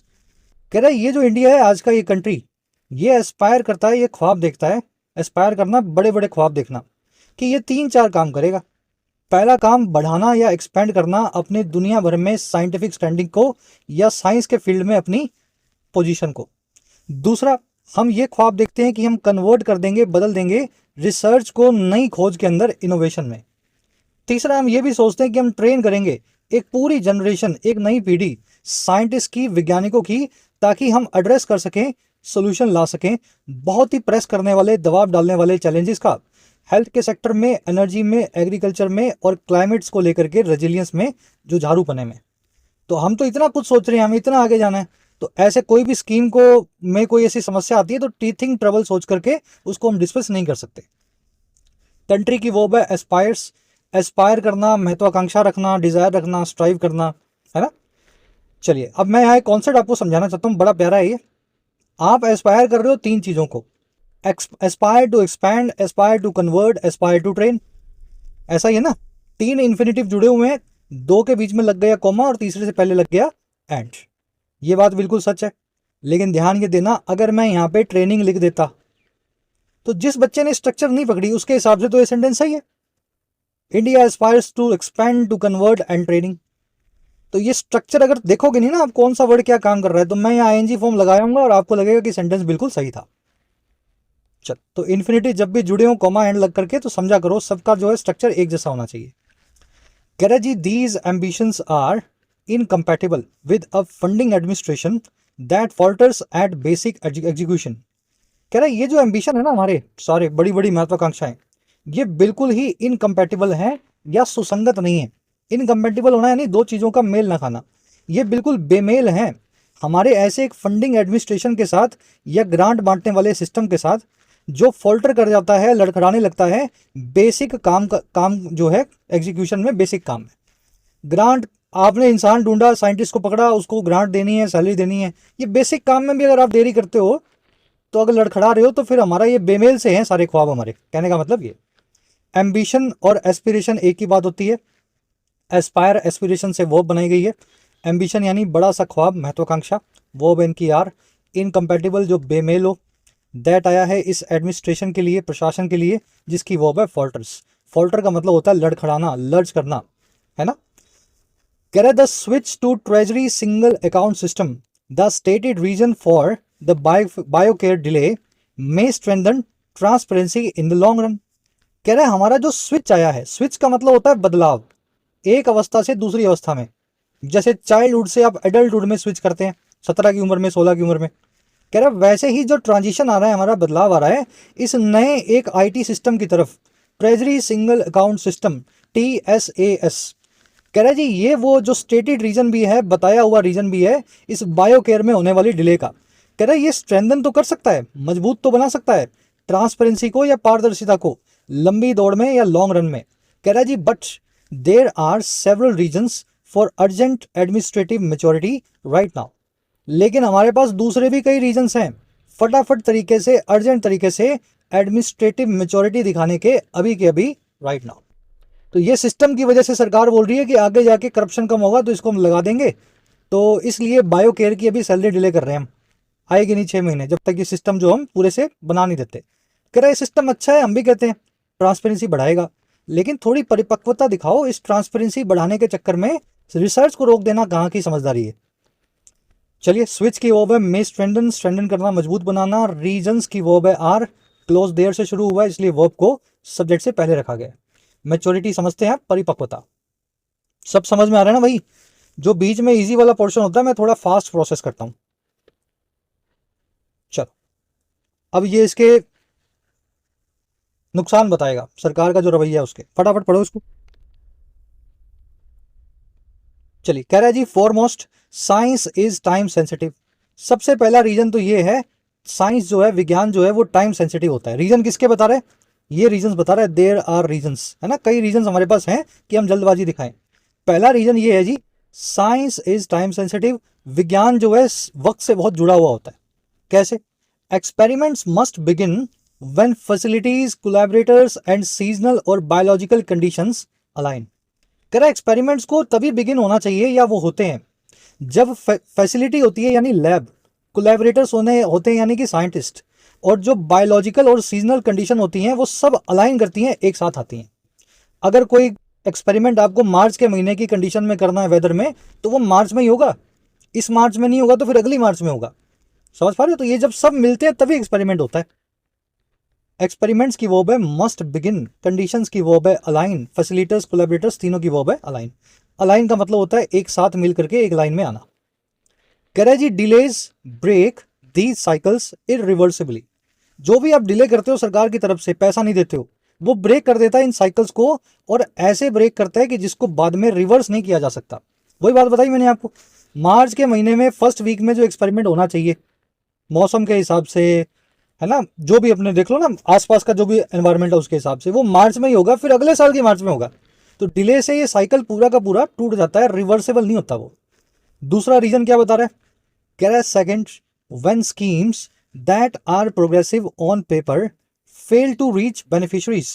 कह रहा है ये जो India है आज का, ये country, ये एस्पायर करता है, ये ख्वाब देखता है। एस्पायर करना, बड़े बड़े ख्वाब देखना, कि ये 3-4 काम करेगा। पहला काम, बढ़ाना या एक्सपेंड करना अपने दुनिया भर में साइंटिफिक स्टैंडिंग को या साइंस के फील्ड में अपनी पोजीशन को। दूसरा, हम ये ख्वाब देखते हैं कि हम कन्वर्ट कर देंगे, बदल देंगे रिसर्च को नई खोज के अंदर, इनोवेशन में। तीसरा, हम ये भी सोचते हैं कि हम ट्रेन करेंगे एक पूरी जनरेशन, एक नई पीढ़ी साइंटिस्ट की, वैज्ञानिकों की, ताकि हम एड्रेस कर सकें, सोल्यूशन ला सकें बहुत ही प्रेस करने वाले, दबाव डालने वाले चैलेंजेस का, हेल्थ के सेक्टर में, एनर्जी में, एग्रीकल्चर में और क्लाइमेट्स को लेकर के रेजिलियंस में, जुझारूपने में। तो हम तो इतना कुछ सोच रहे हैं, हमें इतना आगे जाना है। तो ऐसे कोई भी स्कीम को में कोई ऐसी समस्या आती है तो टीथिंग ट्रबल सोच करके उसको हम डिस्कस नहीं कर सकते। कंट्री की वर्ब है एस्पायर्स। एस्पायर करना, महत्वाकांक्षा रखना, डिजायर रखना, स्ट्राइव करना, है ना। चलिए, अब मैं यहाँ एक कॉन्सेप्ट आपको समझाना चाहता हूँ, बड़ा प्यारा है ये। आप एस्पायर कर रहे हो 3 चीजों को, aspire to expand, aspire to convert, aspire to train. ऐसा ही है ना। 3 इन्फिनेटिव जुड़े हुए हैं, 2 के बीच में लग गया कॉमा और तीसरे से पहले लग गया एंड। ये बात बिल्कुल सच है। लेकिन ध्यान ये देना, अगर मैं यहाँ पे ट्रेनिंग लिख देता तो जिस बच्चे ने स्ट्रक्चर नहीं पकड़ी उसके हिसाब से तो ये सेंटेंस सही है। India aspires to expand to convert and training. तो ये स्ट्रक्चर अगर देखोगे नहीं ना आप कौन सा वर्ड क्या काम कर रहा है, तो मैं यहाँ आईएनजी फॉर्म लगाऊंगा और आपको लगेगा कि सेंटेंस बिल्कुल सही था। चल, तो इन्फिनिटी जब भी जुड़े हो कॉमा एंड लग करके तो समझा करो सबका जो है स्ट्रक्चर एक जैसा होना चाहिए। कह रहा जी these ambitions are incompatible with a funding administration that falters at basic execution. कह रहा है ये जो एम्बिशन है ना हमारे सारे बड़ी बड़ी महत्वाकांक्षाएं, ये बिल्कुल ही इनकम्पैटिबल है या सुसंगत नहीं है। इनकम्पैटिबल होना यानी दो चीज़ों का मेल ना खाना, ये बिल्कुल बेमेल है हमारे ऐसे एक फंडिंग एडमिनिस्ट्रेशन के साथ या ग्रांट बांटने वाले सिस्टम के साथ जो फॉल्टर कर जाता है, लड़खड़ाने लगता है बेसिक काम जो है एग्जीक्यूशन में, बेसिक काम में। ग्रांट आपने इंसान ढूंढा, साइंटिस्ट को पकड़ा, उसको ग्रांट देनी है, सैलरी देनी है, ये बेसिक काम में भी अगर आप देरी करते हो तो अगर लड़खड़ा रहे हो तो फिर हमारा ये बेमेल से हैं सारे ख्वाब हमारे। कहने का मतलब ये एम्बिशन और एस्पिरेशन एक ही बात होती है। एस्पायर एस्पिरेशन से वर्ब बनाई गई है। एम्बिशन यानी बड़ा सा ख्वाब, महत्वाकांक्षा, वर्ब इनकी आर। इनकम्पैटिबल जो बेमेल हो, दैट आया है इस एडमिनिस्ट्रेशन के लिए, प्रशासन के लिए, जिसकी वर्ब है फॉल्टर्स। फॉल्टर का मतलब होता है लड़खड़ाना, लर्ज करना, है ना। कह रहा है the switch to treasury single account system the stated reason for the BioCARe delay may strengthen transparency in the long run. कह रहा है हमारा जो स्विच आया है, स्विच का मतलब होता है बदलाव एक अवस्था से दूसरी अवस्था में। जैसे चाइल्डहुड से आप एडल्टहुड में स्विच करते हैं 17 की उम्र में, 16 की उम्र में। कह रहा है वैसे ही जो ट्रांजिशन आ रहा है, हमारा बदलाव आ रहा है इस नए एक आईटी सिस्टम की तरफ, treasury single account system, TSAS। कह रहा है जी ये वो जो स्टेटेड रीजन भी है, बताया हुआ रीजन भी है इस बायोकेयर में होने वाली डिले का। कह रहा है ये स्ट्रेंथन तो कर सकता है, मजबूत तो बना सकता है ट्रांसपेरेंसी को या पारदर्शिता को, लंबी दौड़ में या लॉन्ग रन में। कह रहा है जी but there are several reasons for urgent administrative maturity right now. लेकिन हमारे पास दूसरे भी कई रीजन्स हैं फटाफट तरीके से, अर्जेंट तरीके से एडमिनिस्ट्रेटिव मेच्योरिटी दिखाने के, अभी के अभी, राइट नाउ। तो ये सिस्टम की वजह से सरकार बोल रही है कि आगे जाके करप्शन कम होगा तो इसको हम लगा देंगे, तो इसलिए बायोकेयर की अभी सैलरी डिले कर रहे हैं हम, आएगी नहीं 6 महीने, जब तक ये सिस्टम जो हम पूरे से बना नहीं देते। कह रहा है सिस्टम अच्छा है, हम भी कहते हैं ट्रांसपेरेंसी बढ़ाएगा, लेकिन थोड़ी परिपक्वता दिखाओ। इस ट्रांसपेरेंसी बढ़ाने के चक्कर में रिसर्च को रोक देना कहाँ की समझदारी है। चलिए, स्विच की वर्ब है मे स्ट्रेंथन, स्ट्रेंथन करना, मजबूत बनाना। रीजन्स की वर्ब है आर, क्लोज देयर से शुरू हुआ है इसलिए वर्ब को सब्जेक्ट से पहले रखा गया। मैच्योरिटी समझते हैं, परिपक्वता। सब समझ में आ रहा है ना भाई। जो बीच में इजी वाला पोर्शन होता है मैं थोड़ा फास्ट प्रोसेस करता हूं। चलो, अब ये इसके नुकसान बताएगा सरकार का जो रवैया है उसके, फटाफट पढ़ो इसको। चलिए, कह रहा है जी foremost science is time sensitive. सबसे पहला रीजन तो ये है साइंस जो है, विज्ञान जो है वो टाइम सेंसिटिव होता है। रीजन किसके बता रहे हैं, ये रीजंस बता रहा है, देयर आर रीजंस, है ना, कई रीजंस हमारे पास हैं कि हम जल्दबाजी दिखाएं। पहला रीजन ये है जी साइंस इज टाइम सेंसिटिव। विज्ञान जो है वक्त से बहुत जुड़ा हुआ होता है। कैसे? Experiments must begin when facilities, collaborators and seasonal और बायोलॉजिकल कंडीशंस अलाइन। कह रहा है एक्सपेरिमेंट्स को तभी बिगिन होना चाहिए या वो होते हैं जब फैसिलिटी होती है यानी लैब, कोलैबोरेटर्स होते हैं यानी कि साइंटिस्ट, और जो बायोलॉजिकल और सीजनल कंडीशन होती हैं वो सब अलाइन करती हैं, एक साथ आती हैं। अगर कोई एक्सपेरिमेंट आपको मार्च के महीने की कंडीशन में करना है वेदर में, तो वो मार्च में ही होगा। इस मार्च में नहीं होगा तो फिर अगली मार्च में होगा। समझ पा रहे हो? तो ये जब सब मिलते हैं तभी एक्सपेरिमेंट होता है। एक्सपेरिमेंट्स की वर्ब है मस्ट बिगिन, कंडीशंस की वर्ब है अलाइन, फैसिलिटेटर्स, कोलैबोरेटर्स तीनों की वर्ब है अलाइन। अलाइन का मतलब होता है एक साथ मिल करके एक लाइन में आना। कह रहा है जी delays break these cycles irreversibly. जो भी आप डिले करते हो सरकार की तरफ से, पैसा नहीं देते हो, वो ब्रेक कर देता है इन साइकिल्स को, और ऐसे ब्रेक करता है कि जिसको बाद में रिवर्स नहीं किया जा सकता। वही बात बताई मैंने आपको, मार्च के महीने में फर्स्ट वीक में जो एक्सपेरिमेंट होना चाहिए मौसम के हिसाब से, है ना, जो भी अपने देख लो ना आसपास का जो भी एनवायरनमेंट है उसके हिसाब से, वो मार्च में ही होगा, फिर अगले साल की मार्च में होगा। तो डिले से ये साइकिल पूरा का पूरा टूट जाता है, रिवर्सेबल नहीं होता वो। दूसरा रीजन क्या बता रहा है? कह रहा है second, when schemes that are progressive on paper fail to reach beneficiaries,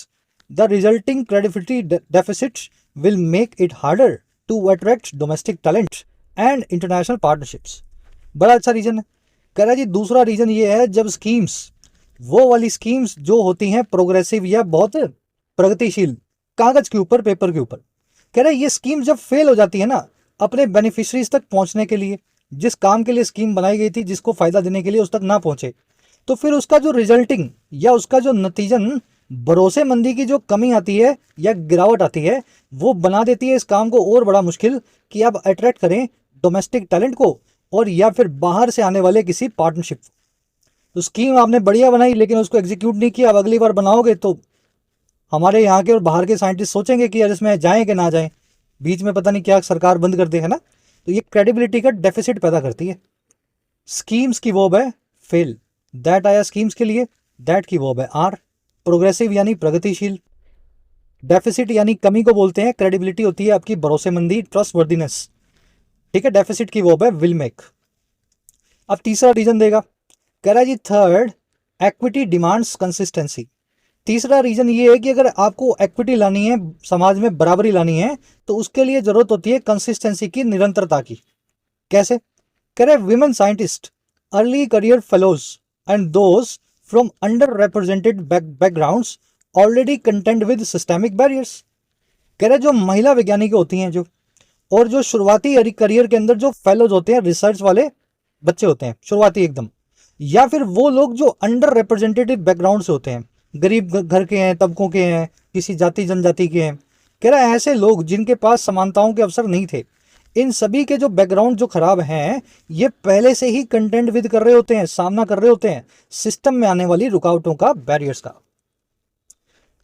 the resulting credibility deficit will make it harder to attract domestic talent and international partnerships. बड़ा अच्छा रीजन है। कह रहा जी दूसरा रीजन ये है जब स्कीम्स, वो वाली स्कीम्स जो होती हैं प्रोग्रेसिव या बहुत प्रगतिशील, कागज के ऊपर, पेपर के ऊपर, कह रहा है ये स्कीम जब फेल हो जाती है ना अपने बेनिफिशरीज तक पहुंचने के लिए, जिस काम के लिए स्कीम बनाई गई थी, जिसको फायदा देने के लिए, उस तक ना पहुंचे, तो फिर उसका जो रिजल्टिंग या उसका जो नतीजन भरोसेमंदी की जो कमी आती है या गिरावट आती है, वो बना देती है इस काम को और बड़ा मुश्किल कि आप अट्रैक्ट करें डोमेस्टिक टैलेंट को और या फिर बाहर से आने वाले किसी पार्टनरशिप को। तो स्कीम आपने बढ़िया बनाई लेकिन उसको एग्जीक्यूट नहीं किया, अब अगली बार बनाओगे तो हमारे यहाँ के और बाहर के साइंटिस्ट सोचेंगे कि यार इसमें जाएं कि ना जाएं, बीच में पता नहीं क्या सरकार बंद कर दे, है ना। तो ये क्रेडिबिलिटी का डेफिसिट पैदा करती है। स्कीम्स की वर्ब है फेल, दैट आया स्कीम्स के लिए, दैट की वर्ब है आर। प्रोग्रेसिव यानी प्रगतिशील, डेफिसिट यानी कमी को बोलते हैं, क्रेडिबिलिटी होती है आपकी भरोसेमंदी, ट्रस्ट वर्दीनेस, ठीक है। डेफिसिट की वर्ब है विल मेक। अब तीसरा रीजन देगा, कह रहा है जी थर्ड, एक्विटी डिमांड्स कंसिस्टेंसी। तीसरा रीजन ये है कि अगर आपको एक्विटी लानी है, समाज में बराबरी लानी है, तो उसके लिए जरूरत होती है कंसिस्टेंसी की, निरंतरता की। कैसे? कह रहे women scientist, early career fellows and those from under represented backgrounds already content with systemic barriers. कह रहे जो महिला वैज्ञानिक होती हैं जो, और जो शुरुआती करियर के अंदर जो फेलोज होते हैं, रिसर्च वाले बच्चे होते हैं शुरुआती एकदम, या फिर वो लोग जो अंडर रिप्रेजेंटेटिव बैकग्राउंड से होते हैं, गरीब घर के हैं, तबकों के हैं, किसी जाति जनजाति के हैं, कह रहा है ऐसे लोग जिनके पास समानताओं के अवसर नहीं थे, इन सभी के जो बैकग्राउंड जो खराब हैं, ये पहले से ही कंटेंट विद कर रहे होते हैं, सामना कर रहे होते हैं सिस्टम में आने वाली रुकावटों का, बैरियर्स का।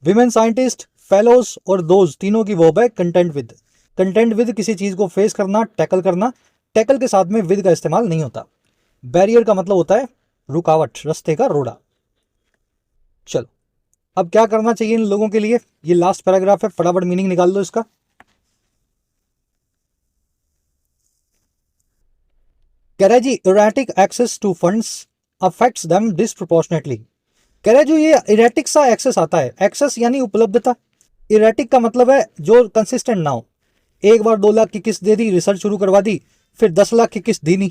विमेन साइंटिस्ट, फेलोज और दोज, तीनों की वर्ब है कंटेंट विद। कंटेंट विद किसी चीज को फेस करना, टैकल करना, टैकल के साथ में विद का इस्तेमाल नहीं होता। बैरियर का मतलब होता है रुकावट, रास्ते का रोड़ा। चलो अब क्या करना चाहिए इन लोगों के लिए, ये लास्ट पैराग्राफ है, फटाफट मीनिंग निकाल दो इसका। कह रहा है जी erratic access to funds affects them disproportionately. कह रहा है जो ये इरेटिक सा एक्सेस आता है, एक्सेस यानी उपलब्धता, इरेटिक का मतलब है जो कंसिस्टेंट ना हो। एक बार 2 लाख की किस्त दे दी, रिसर्च शुरू करवा दी, फिर 10 लाख की किस्त दी नहीं,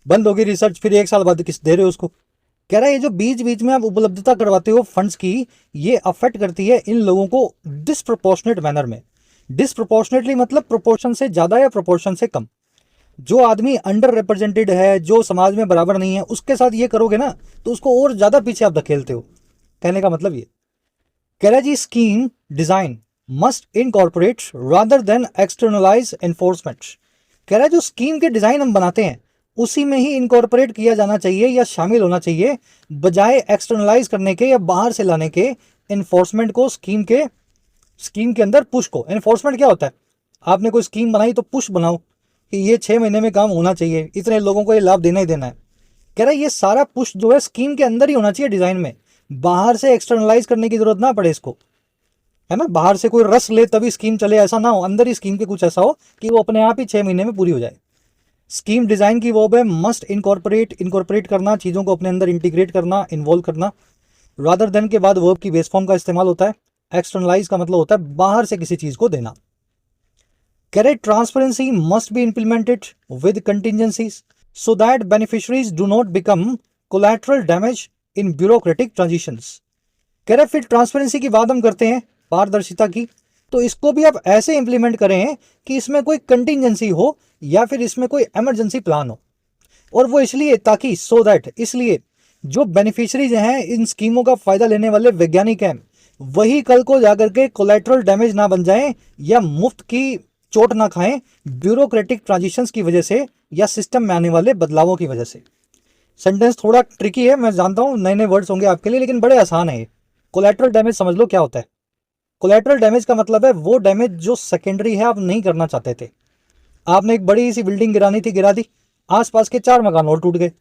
बंद हो गई रिसर्च, फिर 1 साल बाद किस्त दे रहे हो उसको। कह रहा है ये जो बीच बीच में आप उपलब्धता करवाते हो फंड्स की, ये अफेक्ट करती है इन लोगों को डिसप्रोपोर्शनेट मैनर में। डिसप्रोपोर्शनेटली मतलब प्रोपोर्शन से ज्यादा या प्रोपोर्शन से कम। जो आदमी अंडर रिप्रेजेंटेड है, जो समाज में बराबर नहीं है, उसके साथ ये करोगे ना तो उसको और ज्यादा पीछे आप धकेलते हो। कहने का मतलब ये कह रहा है जी scheme design must incorporate rather than externalise enforcement. कह रहा है जो स्कीम के डिजाइन हम बनाते हैं उसी में ही इनकॉर्पोरेट किया जाना चाहिए या शामिल होना चाहिए, बजाय एक्सटर्नलाइज करने के या बाहर से लाने के इन्फोर्समेंट को, स्कीम के अंदर पुश को। इन्फोर्समेंट क्या होता है? आपने कोई स्कीम बनाई तो पुश बनाओ कि ये 6 महीने में काम होना चाहिए, इतने लोगों को ये लाभ देना ही देना है। कह रहा है ये सारा पुश जो है स्कीम के अंदर ही होना चाहिए डिजाइन में, बाहर से एक्सटर्नलाइज करने की जरूरत ना पड़े इसको, है ना। बाहर से कोई रस ले तभी स्कीम चले, ऐसा ना हो, अंदर ही स्कीम के कुछ ऐसा हो कि वो अपने आप ही 6 महीने में पूरी हो जाए। स्कीम डिजाइन की वर्ब है मस्ट इनकॉर्पोरेट, इनकॉर्पोरेट करना, चीजों को अपने अंदर इंटीग्रेट करना, इन्वॉल्व करना। रादर देन के बाद वर्ब की बेस फॉर्म का इस्तेमाल होता है। एक्सटर्नलाइज का मतलब होता है बाहर से किसी चीज को देना। कह रहे transparency must be implemented with contingencies so that beneficiaries do not become collateral damage in bureaucratic transitions. कह रहे फिर ट्रांसपेरेंसी की बात हम करते हैं, पारदर्शिता की, तो इसको भी आप ऐसे इंप्लीमेंट करें कि इसमें कोई कंटिजेंसी हो या फिर इसमें कोई इमरजेंसी प्लान हो। और वो इसलिए ताकि सो दैट, इसलिए जो बेनिफिशरीज हैं, इन स्कीमों का फायदा लेने वाले वैज्ञानिक हैं, वही कल को जाकर के कोलैटरल डैमेज ना बन जाएं या मुफ्त की चोट ना खाएं ब्यूरोक्रेटिक ट्रांजिशंस की वजह से या सिस्टम में आने वाले बदलावों की वजह से। सेंटेंस थोड़ा ट्रिकी है, मैं जानता हूं, नए नए वर्ड्स होंगे आपके लिए, लेकिन बड़े आसान है ये। कोलैटरल डैमेज समझ लो क्या होता है। कोलैटरल डैमेज का मतलब है वो डैमेज जो सेकेंडरी है, आप नहीं करना चाहते थे। आपने एक बड़ी सी बिल्डिंग गिरानी थी, गिरा दी, आसपास के 4 मकान और टूट गए।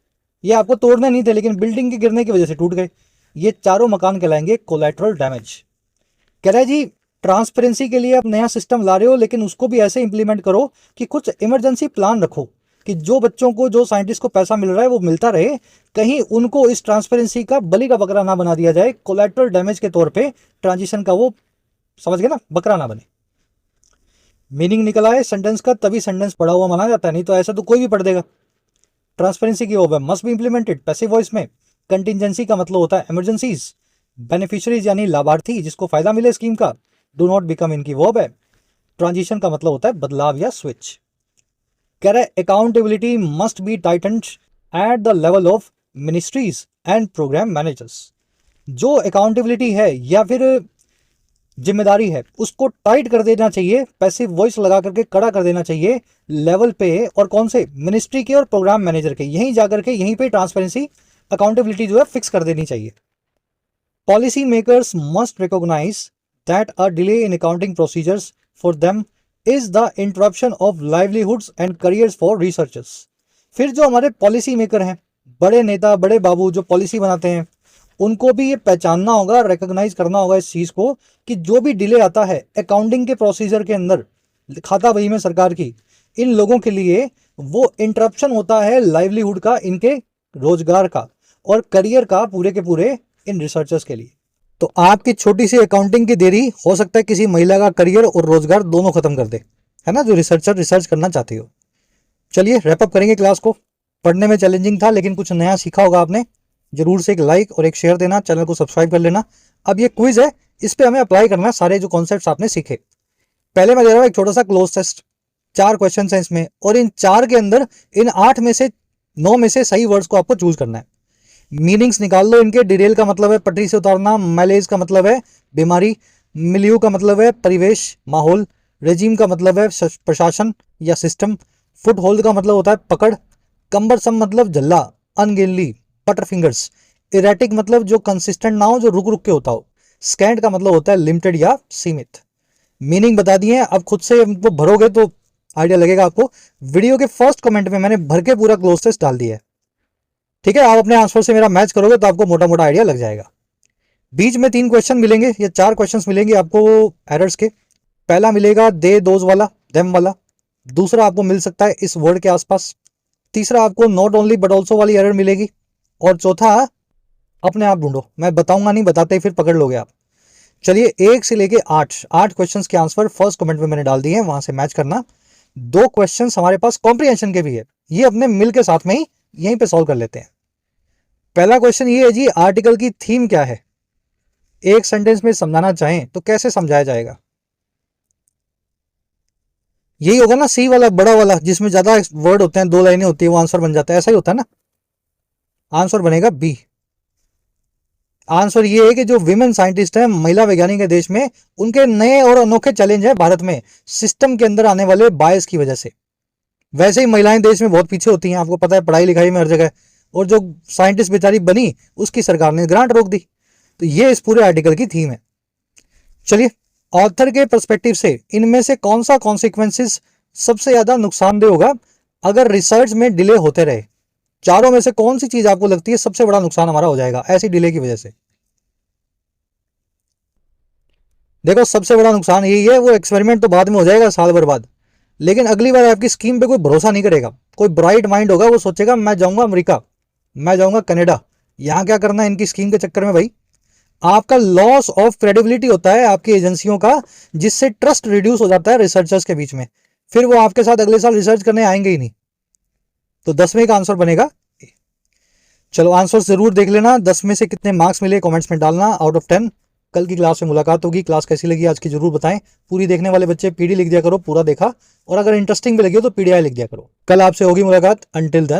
ये आपको तोड़ने नहीं थे लेकिन बिल्डिंग के गिरने की वजह से टूट गए। ये चारों मकान कहलाएंगे कोलैटरल डैमेज। कह रहा है जी ट्रांसपेरेंसी के लिए आप नया सिस्टम ला रहे हो, लेकिन उसको भी ऐसे इंप्लीमेंट करो कि कुछ इमरजेंसी प्लान रखो कि जो बच्चों को, जो साइंटिस्ट को पैसा मिल रहा है वो मिलता रहे, कहीं उनको इस ट्रांसपेरेंसी का बलि का बकरा ना बना दिया जाए, कोलैटरल डैमेज के तौर पे ट्रांजिशन का वो, समझ गए ना, बकरा ना बने। मीनिंग निकल आए सेंटेंस का, तभी सेंटेंस पढ़ा हुआ माना जाता है, नहीं तो ऐसा तो कोई भी पढ़ देगा। ट्रांसपेरेंसी की वर्ब है must be implemented passive voice में। कंटिजेंसी का मतलब होता है इमरजेंसीज। बेनिफिशियरीज यानी लाभार्थी जिसको फायदा मिले स्कीम का, डू नॉट बिकम इनकी वर्ब है। ट्रांजिशन का मतलब होता है बदलाव या स्विच। कह रहा है accountability must be tightened at the level of ministries and programme managers. जो अकाउंटेबिलिटी है या फिर जिम्मेदारी है उसको टाइट कर देना चाहिए, पैसिव वॉइस लगा करके कड़ा कर देना चाहिए लेवल पे, और कौन से, मिनिस्ट्री के और प्रोग्राम मैनेजर के। यहीं जाकर के यहीं पे ट्रांसपेरेंसी अकाउंटेबिलिटी जो है फिक्स कर देनी चाहिए। Policy makers must recognise that a delay in accounting procedures for them is the interruption of livelihoods and careers for researchers. फिर जो हमारे पॉलिसी मेकर हैं, बड़े नेता बड़े बाबू जो पॉलिसी बनाते हैं, उनको भी ये पहचानना होगा, रिकॉग्नाइज करना होगा इस चीज को कि जो भी डिले आता है अकाउंटिंग के प्रोसीजर के अंदर, खाता बही में सरकार की, इन लोगों के लिए वो इंटरप्शन होता है लाइवलीहुड का, इनके रोजगार का और करियर का पूरे के पूरे इन रिसर्चर्स के लिए। तो आपकी छोटी सी अकाउंटिंग की देरी हो सकता है किसी महिला का करियर और रोजगार दोनों खत्म कर दे, है ना, जो रिसर्चर रिसर्च करना चाहती हो। चलिए रैपअप करेंगे क्लास को। पढ़ने में चैलेंजिंग था लेकिन कुछ नया सीखा होगा आपने। जरूर से एक लाइक और एक शेयर देना, चैनल को सब्सक्राइब कर लेना। अब ये क्विज है, इस पे हमें अप्लाई करना है सारे जो कॉन्सेप्ट्स आपने सीखे। पहले मैं दे रहा हूं एक छोटा सा क्लोज टेस्ट, 4 क्वेश्चन है इसमें, और इन 4 के अंदर इन 8 में से 9 में से सही वर्ड्स को आपको चूज करना है। मीनिंग्स निकाल लो इनके। डिरेल का मतलब है पटरी से उतारना, मैलेज का मतलब है बीमारी, मिलियू का मतलब है परिवेश माहौल, रेजिम का मतलब है प्रशासन या सिस्टम, फुट होल्ड का मतलब होता है पकड़, कंबरसम मतलब जल्ला, अनगेनली बटर फिंगर्स, इरेटिक मतलब जो कंसिस्टेंट ना हो, जो रुक रुक के होता हो, स्कैंट का मतलब होता है लिमिटेड या सीमित। मीनिंग बता दिए हैं, अब खुद से इनको भरोगे तो आइडिया लगेगा आपको। वीडियो के फर्स्ट कमेंट में मैंने भर के पूरा क्लोज टेस्ट डाल दिया है, ठीक है। आप अपने आंसर से मेरा मैच करोगे तो आपको मोटा मोटा आइडिया लग जाएगा। बीच में 3 क्वेश्चन मिलेंगे या 4 क्वेश्चन मिलेंगे आपको एरर्स के। पहला मिलेगा दे दोज वाला, देम वाला। दूसरा आपको मिल सकता है इस वर्ड के आसपास। तीसरा आपको नॉट ओनली बट ऑल्सो वाली एरर मिलेगी। और चौथा अपने आप ढूंढो, मैं बताऊंगा नहीं, बताते ही फिर पकड़ लोगे आप। चलिए 1 से लेके 8 क्वेश्चंस के आंसर फर्स्ट कमेंट में मैंने डाल दिए हैं, वहां से मैच करना। 2 क्वेश्चंस हमारे पास कॉम्प्रिहेंशन के भी है, ये अपने मिल के साथ में ही यहीं पे सॉल्व कर लेते हैं। पहला क्वेश्चन ये है जी, आर्टिकल की थीम क्या है? एक सेंटेंस में समझाना चाहें तो कैसे समझाया जाएगा? यही होगा ना, सी वाला बड़ा वाला जिसमें ज्यादा वर्ड होते हैं, 2 लाइनें होती है, वो आंसर बन जाता है, ऐसा ही होता है ना। आंसर बनेगा बी। आंसर ये है कि जो विमेन साइंटिस्ट हैं, महिला वैज्ञानिक है देश में, उनके नए और अनोखे चैलेंज है भारत में सिस्टम के अंदर आने वाले बायस की वजह से। वैसे ही महिलाएं देश में बहुत पीछे होती हैं, आपको पता है, पढ़ाई लिखाई में हर जगह। और जो साइंटिस्ट बेचारी बनी उसकी सरकार ने ग्रांट रोक दी। तो ये इस पूरे आर्टिकल की थीम है। चलिए, ऑथर के पर्सपेक्टिव से इनमें से कौन सा कॉन्सिक्वेंसेस सबसे ज्यादा नुकसानदेह होगा अगर रिसर्च में डिले होते रहे? चारों में से कौन सी चीज आपको लगती है सबसे बड़ा नुकसान हमारा हो जाएगा ऐसी डिले की वजह से? देखो, सबसे बड़ा नुकसान यही है, वो एक्सपेरिमेंट तो बाद में हो जाएगा साल भर बाद, लेकिन अगली बार आपकी स्कीम पे कोई भरोसा नहीं करेगा। कोई ब्राइट माइंड होगा, वो सोचेगा मैं जाऊंगा अमेरिका, मैं जाऊंगा कनाडा, यहां क्या करना है इनकी स्कीम के चक्कर में भाई। आपका लॉस ऑफ क्रेडिबिलिटी होता है आपकी एजेंसियों का, जिससे ट्रस्ट रिड्यूस हो जाता है रिसर्चर्स के बीच में। फिर वो आपके साथ अगले साल रिसर्च करने आएंगे ही नहीं। तो 10वें का आंसर बनेगा। चलो आंसर जरूर देख लेना, 10 में से कितने मार्क्स मिले कमेंट्स में डालना आउट ऑफ 10। कल की क्लास में मुलाकात होगी। क्लास कैसी लगी आज की जरूर बताएं। पूरी देखने वाले बच्चे पीडी लिख दिया करो, पूरा देखा, और अगर इंटरेस्टिंग भी लगी हो तो पीडीआई लिख दिया करो। कल आपसे होगी मुलाकात। Until then.